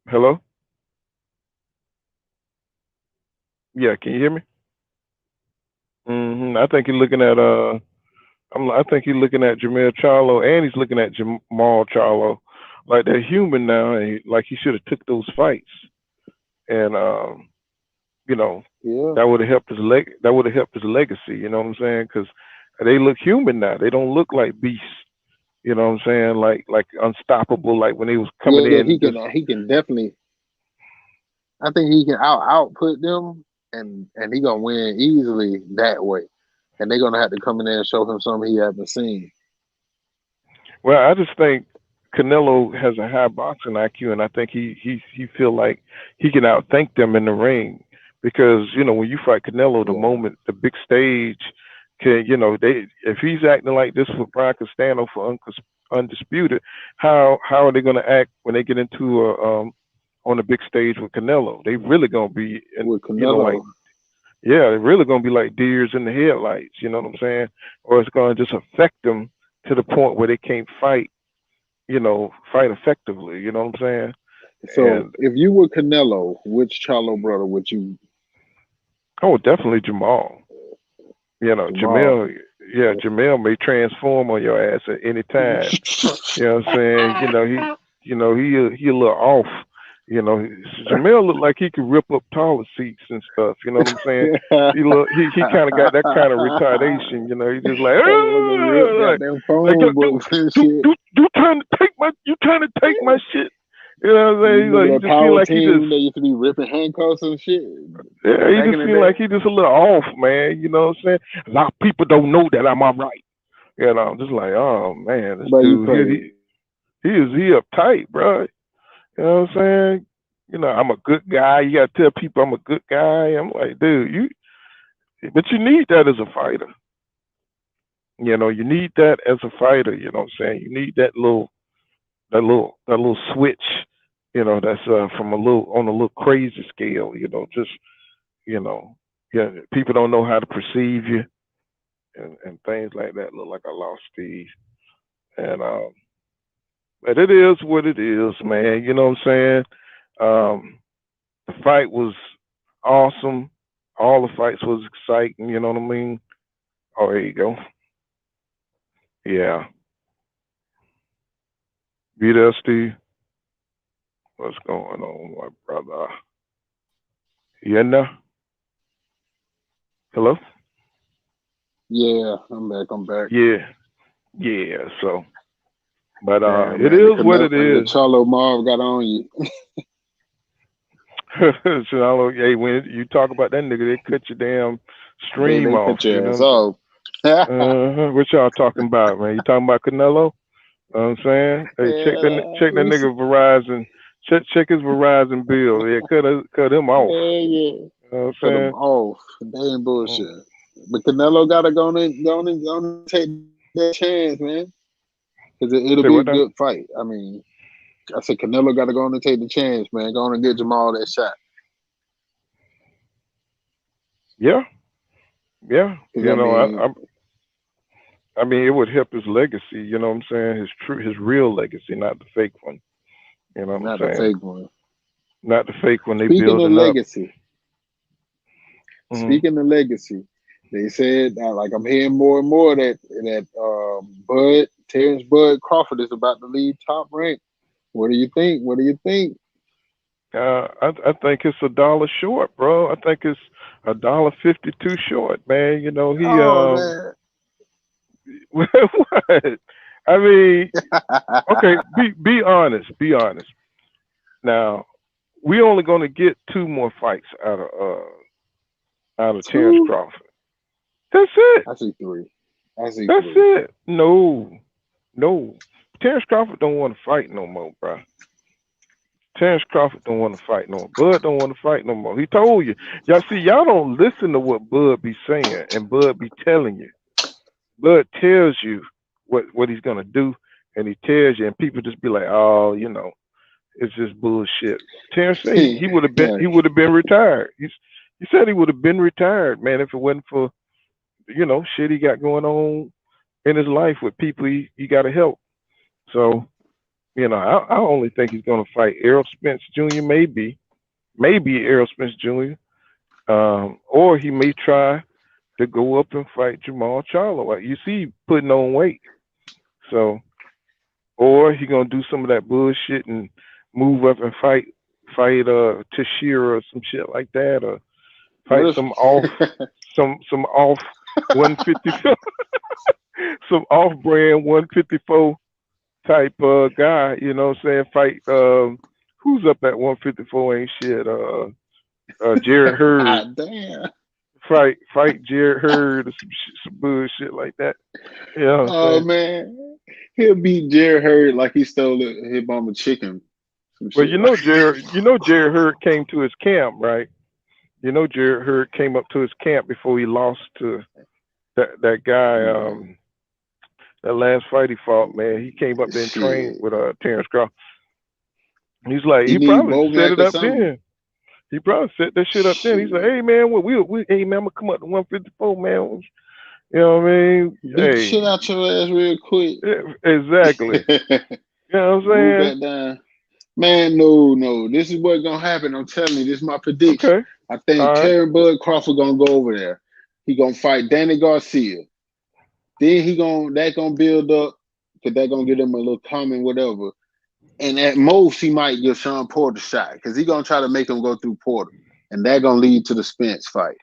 Hello? Yeah, can you hear me? I think you're looking at I think he's looking at Jermell Charlo, and he's looking at Jamal Charlo like they're human now, and like he should have took those fights, and you know
Yeah,
that would have helped his that would have helped his legacy. You know what I'm saying? Because they look human now. They don't look like beasts. You know what I'm saying? Like unstoppable. Like when they was coming
yeah.
in, just
He can definitely. I think he can output them, and he gonna win easily that way. And they're gonna have to come in there and show him something he haven't seen.
well, I just think Canelo has a high boxing IQ, and I think he feel like he can outthink them in the ring because when you fight Canelo, the
Yeah,
moment the big stage can they if he's acting like this for Brian Castano for undisputed, how are they going to act when they get into a on the big stage with Canelo? They really going to be and
with
like
Canelo.
yeah, they're really going to be like deers in the headlights. You know what I'm saying? Or it's going to just affect them to the point where they can't fight effectively. You know what I'm saying?
So
And
if you were Canelo, which Charlo brother would you?
oh, definitely Jamal.
Jamal.
Jamel. Yeah, Jamel may transform on your ass at any time. You know what I'm saying? He a little off. Jamel look like he could rip up toilet seats and stuff. You know what I'm saying? He kind of got that kind of retardation. He just like,
Motherfucker rip
"Ah!"
goddamn
like
phone books and
do
shit.
do do trying to take my shit. You know what I'm
You
saying?
remember
He
that
just seem
power
like he just
team that used to be ripping handcuffs and shit
yeah, he
back in
just
the
seem
day?
like he just a little off, man. You know what I'm saying? A lot of people don't know that I'm all right. I'm just like, oh man, this
But you
dude here,
crazy.
he uptight, bro. You know what I'm saying? I'm a good guy. You gotta tell people I'm a good guy. I'm like, dude, but you need that as a fighter. You need that as a fighter. You know what I'm saying? You need that little switch. That's from on a little crazy scale. Just you know, yeah, people don't know how to perceive you and things like that. Look like I lost Steve, and but it is what it is, man. You know what I'm saying? The fight was awesome. All the fights was exciting. You know what I mean? Oh, there you go. Yeah, be there, Steve. What's going on, my brother? You in there? Hello?
Yeah, I'm back. I'm back.
Yeah, yeah. So, but
Damn,
it
man,
is what it
The
is.
Charlo Marv got on you.
So, hey, when you talk about that nigga, they cut your damn stream
They
off.
cut
You
your
know
ass
what I'm saying?
off. Yeah.
What y'all talking about, man? You talking about Canelo? You know what I'm saying? Hey, check that
We see,
nigga Verizon. Check his Verizon bill. Yeah, cut him off.
yeah.
You know what
Cut them
I'm
off. They ain't
saying?
bullshit. But Canelo gotta go on and take that chance, man. Because it'll
Say
be a
what now?
good fight. I mean, I said Canelo gotta go on and take the chance, man. Go on and get Jamal that shot.
Yeah, yeah.
Because I mean,
I mean, it would help his legacy. You know what I'm saying? His real legacy, not the fake one. You know what I'm
not the
saying?
fake one.
Not the fake one they
Speaking of
building up.
legacy,
Hmm.
speaking of legacy, they said like I'm hearing more and more that Terrence Bud Crawford is about to leave Top Rank. What do you think? What do you think?
I think it's $1 short, bro. I think it's $1.52 short, man.
Oh man,
What? I mean, okay, be honest. Be honest. Now, we only going to get two more fights out of Terrence
Two.
Crawford. That's it.
I see three. I see
That's
three.
it. No, no. Terrence Crawford don't want to fight no more, bro. Terrence Crawford don't want to fight no more. Bud don't want to fight no more. He told you. Y'all see, y'all don't listen to what Bud be saying and Bud be telling you. Bud tells you what he's gonna do, and he tells you, and people just be like, oh, it's just bullshit. Terrence said he would have been
Yeah.
retired. He said he would have been retired, man, if it wasn't for shit he got going on in his life with people he got to help. So I only think he's gonna fight Errol Spence Jr. Maybe Errol Spence Jr. Or he may try to go up and fight Jermell Charlo. Like, you see, he putting on weight. So, or he gonna do some of that bullshit and move up and fight Tashira or some shit like that, or fight some off 154 some off brand 154 type guy. You know what I'm saying? Fight who's up at 154 ain't shit. Jared Hurd.
Damn.
Fight Jared Hurd or some bullshit like that. You know what I'm
Oh
saying?
man, he'll beat Jerry Hurd like he stole his mama chicken.
Well, Jared Hurd came to his camp, right? Jared Hurd came up to his camp before he lost to that guy. That last fight he fought, man, he came up there and trained with Terrence Crawford. He's like,
He
he
need
probably set
Bomac
it
or
up
something.
then. He probably set that shit up then. He's like, hey man, hey man, I'm gonna come up to 154, man. You know what I mean?
Beat the
Hey,
shit out your ass real quick.
exactly. You know what I'm
Move
saying?
that down. Man, no. This is what's gonna happen. I'm telling you, this is my prediction.
Okay.
I think
All right.
Terry Bud Crawford gonna go over there. He gonna fight Danny Garcia. Then that gonna build up, because that gonna give him a little comment, whatever. And at most, he might give Sean Porter a shot, because he gonna try to make him go through Porter, and that gonna lead to the Spence fight.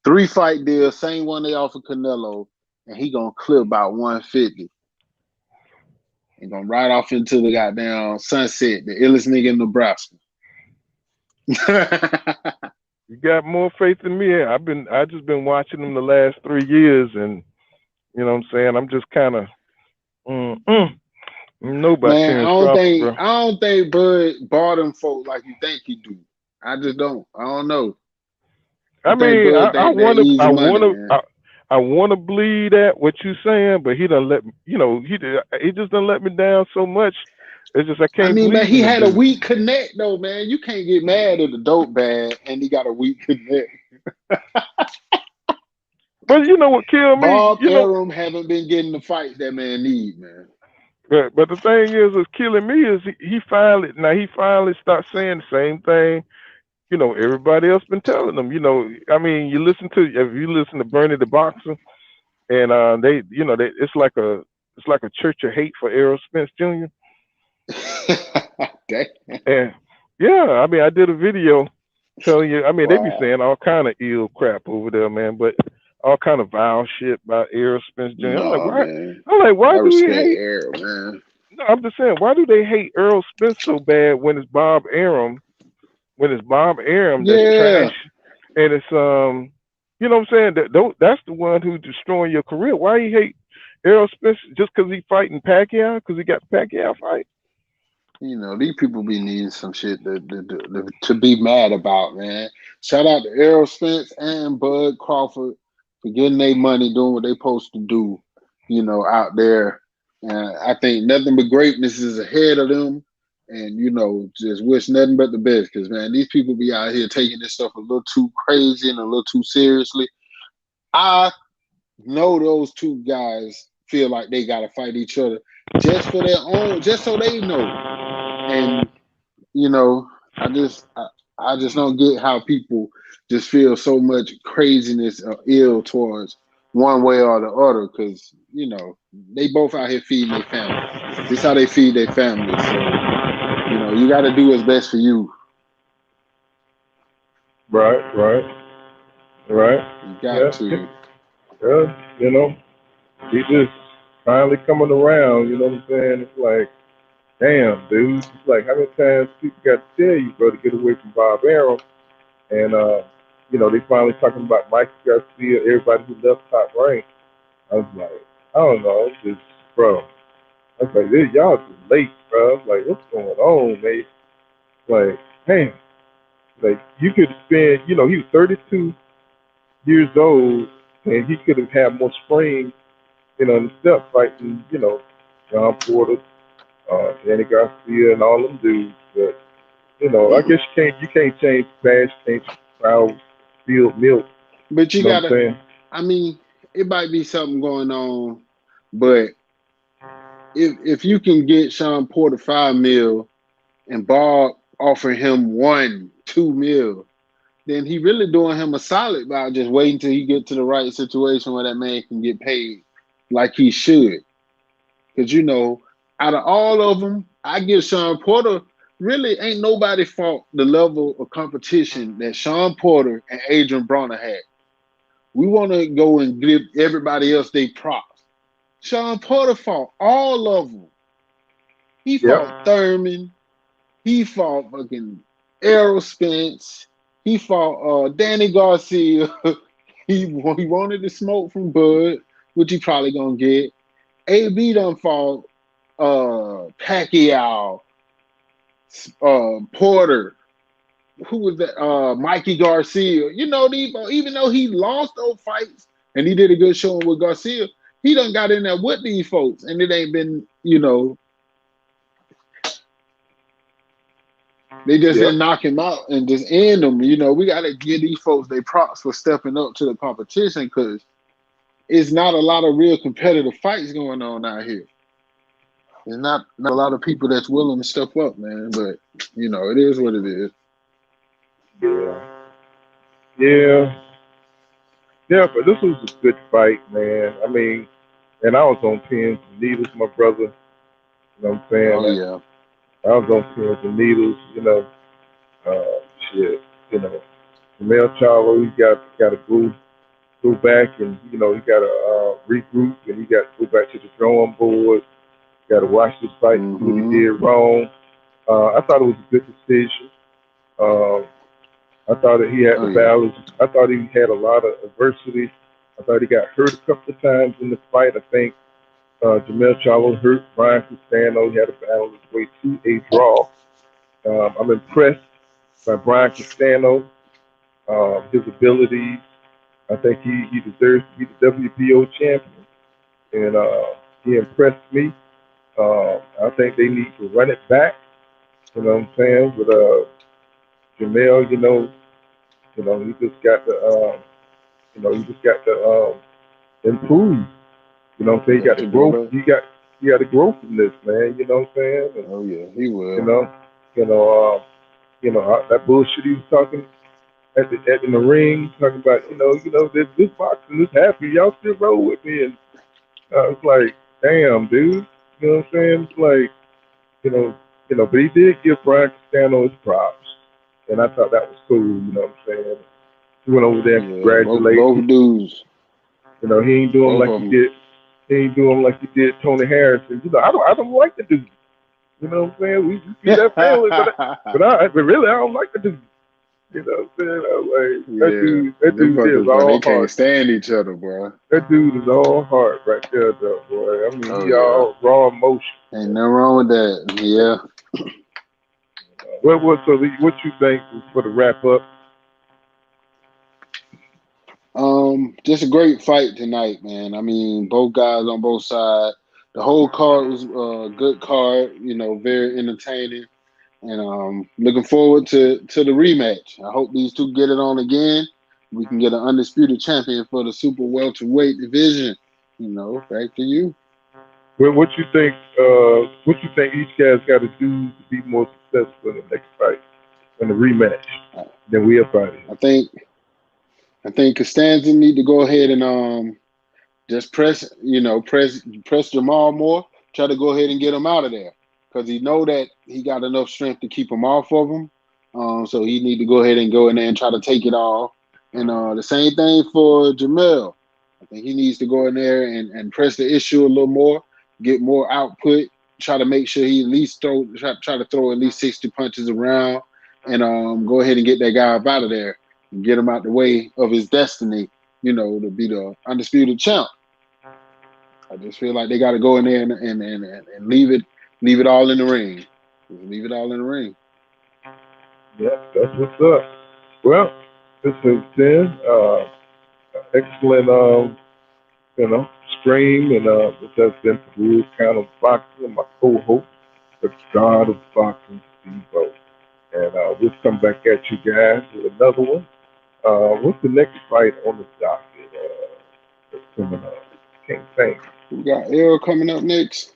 3-fight deal, same one they offered Canelo, and he gonna clear about 150. And gonna ride off into the goddamn sunset, the illest nigga in Nebraska.
You got more faith in me. I just been watching him the last 3 years, and you know what I'm saying. I'm just kind of know about
Man,
Terrence Crawford, bro.
I don't think Bud bought them folk like you think he do. I just don't. I don't know. I think
mean,
Bud
I
think that
want to,
easy money, man.
I want to believe that what you saying, but he done let me, he just done let me down so much. It's just I
I
can't
mean, man,
believe
he
in the
had a
dude.
weak connect though, man. You can't get mad at the dope bag and he got a weak connect.
But you know what killed me?
Bob Arum haven't been getting the fights that man need, man.
But the thing is, what's killing me is he finally stopped saying the same thing. Everybody else been telling him. I mean, if you listen to Bernie the Boxer, and it's like a church of hate for Errol Spence Jr. And yeah, I mean, I did a video telling you. I mean, they be
Wow.
saying all kind of ill crap over there, man, but all kind of vile shit about Errol Spence Jr.
No, man.
Why
I
do we
respect
hate?
Errol, man.
No, I'm just saying, why do they hate Errol Spence so bad when it's Bob Arum? When it's Bob Arum that's
Yeah.
trash, and it's you know what I'm saying? That's the one who's destroying your career. Why you hate Errol Spence just because he fighting Pacquiao? Because he got the Pacquiao fight?
These people be needing some shit to be mad about, man. Shout out to Errol Spence and Bud Crawford for getting their money, doing what they supposed to do, out there. And I think nothing but greatness is ahead of them. And, just wish nothing but the best. Because, man, these people be out here taking this stuff a little too crazy and a little too seriously. I know those two guys feel like they got to fight each other just for their own, just so they know. And I just don't get how people just feel so much craziness or ill towards one way or the other, because they both out here feeding their family. This is how they feed their family. So you got to do what's best for you.
Right.
You got
Yeah,
to.
yeah. He just finally coming around. You know what I'm saying? It's like, damn, dude. It's like how many times people got to tell you, bro, to get away from Bob Arum, and they finally talking about Mike Garcia, everybody who left Top Rank. I was like, I don't know, it's just, bro. I was like, this, y'all too late, bro. I was like, what's going on, mate? Like, man, like you could spend, he was 32 years old, and he could have had more spring, in the step fighting, John Porter, Danny Garcia, and all them dudes. But I guess you can't change past, change crowd, field milk.
But
You
you
know what I'm
gotta,
saying?
I mean, it might be something going on, but if you can get Sean Porter 5 mil and Bob offering him 1, 2 mil, then he really doing him a solid by just waiting till he get to the right situation where that man can get paid like he should. Because out of all of them, I give Sean Porter, really ain't nobody fought the level of competition that Sean Porter and Adrian Bronner had. We want to go and give everybody else their props. Sean Porter fought all of them. He
Yep.
fought Thurman. He fought fucking Errol Spence. He fought Danny Garcia. he wanted the smoke from Bud, which he probably gonna get. AB done fought Pacquiao, Porter. Who was that? Mikey Garcia. Even though he lost those fights and he did a good showing with Garcia, he done got in there with these folks, and it ain't been, they just
Yep.
didn't knock him out and just end him. We got to give these folks their props for stepping up to the competition because it's not a lot of real competitive fights going on out here. There's not a lot of people that's willing to step up, man. But it is what it is.
Yeah. Yeah. Yeah. But this was a good fight, man. I mean, and I was on pins and needles, my brother. You know what I'm saying?
Oh yeah.
I was on pins and needles. Uh, shit. You know, Jermell Charlo, he got to go back and he got to regroup and he got to go back to the drawing board. Got to watch this fight, see what he
Mm-hmm.
did wrong. I thought it was a good decision. Um, I thought that he had
Oh
the
yeah.
balance. I thought he had a lot of adversity. I thought he got hurt a couple of times in the fight. I think Jermell Charlo hurt Brian Castano. He had to battle his way to a draw. I'm impressed by Brian Castano, his abilities. I think he deserves to be the WBO champion, and he impressed me. I think they need to run it back. You know what I'm saying? With Jamel, he just got to, he just got to improve. You know what I'm saying? He
Got
got to
to do
grow.
better.
He got to grow from this, man. You know what I'm saying? And,
Oh yeah, he
you
will.
know, you know, that bullshit he was talking in the ring, talking about, this boxing is happy. Y'all still roll with me, and I was like, damn, dude. You know what I'm saying? It's like, you know, but he did give Brian Castano his props, and I thought that was cool. You know what I'm saying? He went over there and
Yeah,
congratulated.
both dudes,
He ain't doing
both
like
of
he
them.
did. He ain't doing like he did Tony Harrison. I don't like the dude. You know what I'm saying? We see
Yeah,
that family, but really I don't like the dude. You know what I'm saying? I was like, that
them
dude is
fuckers, bro, they
all
can't
heart.
stand each other, bro.
That dude is all heart right there, though, boy. I mean,
Oh
he
yeah,
all raw emotion.
ain't nothing wrong with that. Yeah.
What you think for the wrap up?
Just a great fight tonight, man. I mean, both guys on both sides. The whole card was a good card, very entertaining. And looking forward to the rematch. I hope these two get it on again. We can get an undisputed champion for the super welterweight division. Back to you.
What you think? What you think each guy's got to do to be more successful in the next fight, in the rematch? Then we up out of here.
I think I think Costanza need to go ahead and just press Jamal more. Try to go ahead and get him out of there because he know that he got enough strength to keep him off of him. So he need to go ahead and go in there and try to take it all. And the same thing for Jermell. I think he needs to go in there and press the issue a little more, get more output, try to make sure he at least try to throw at least 60 punches around, and go ahead and get that guy up out of there and get him out the way of his destiny, to be the undisputed champ. I just feel like they got to go in there and leave it all in the ring. Just leave it all in the ring.
Yeah, that's what's up. Well, this has been excellent, stream, and this has been Full Count of Boxing, my co-host, the God of Boxing, Steve-O. And we'll come back at you guys with another one. What's the next fight on the docket that's coming up? Can't think.
We got L coming up next.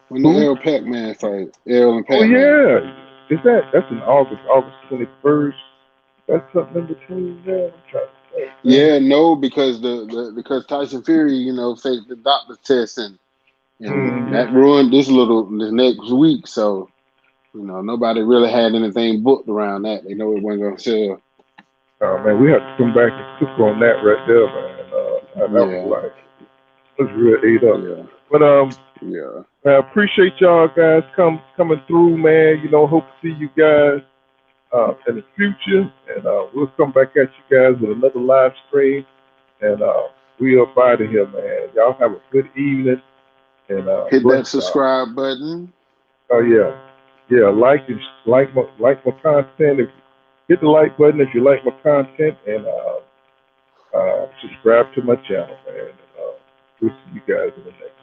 When the
Who?
L Pac-Man fight, L and
Oh
Pac-Man.
yeah, that's in August 21st. That's something in between there. I'm trying to think.
Yeah, no, because because Tyson Fury, faked the doctor test and that
Mm-hmm.
ruined this next week. So nobody really had anything booked around that. They know it wasn't gonna sell.
Oh man, we have to come back and cook on that right there, man. That was
Yeah,
like, it was real ate up.
yeah,
But
yeah.
I appreciate y'all guys coming through, man. Hope to see you guys in the future, and we'll come back at you guys with another live stream. And we up out of here, man. Y'all have a good evening, and
Hit
bless
that
y'all.
subscribe button.
Oh yeah, yeah. Like my content. If hit the like button if you like my content, and subscribe to my channel, man. And we'll see you guys in the next.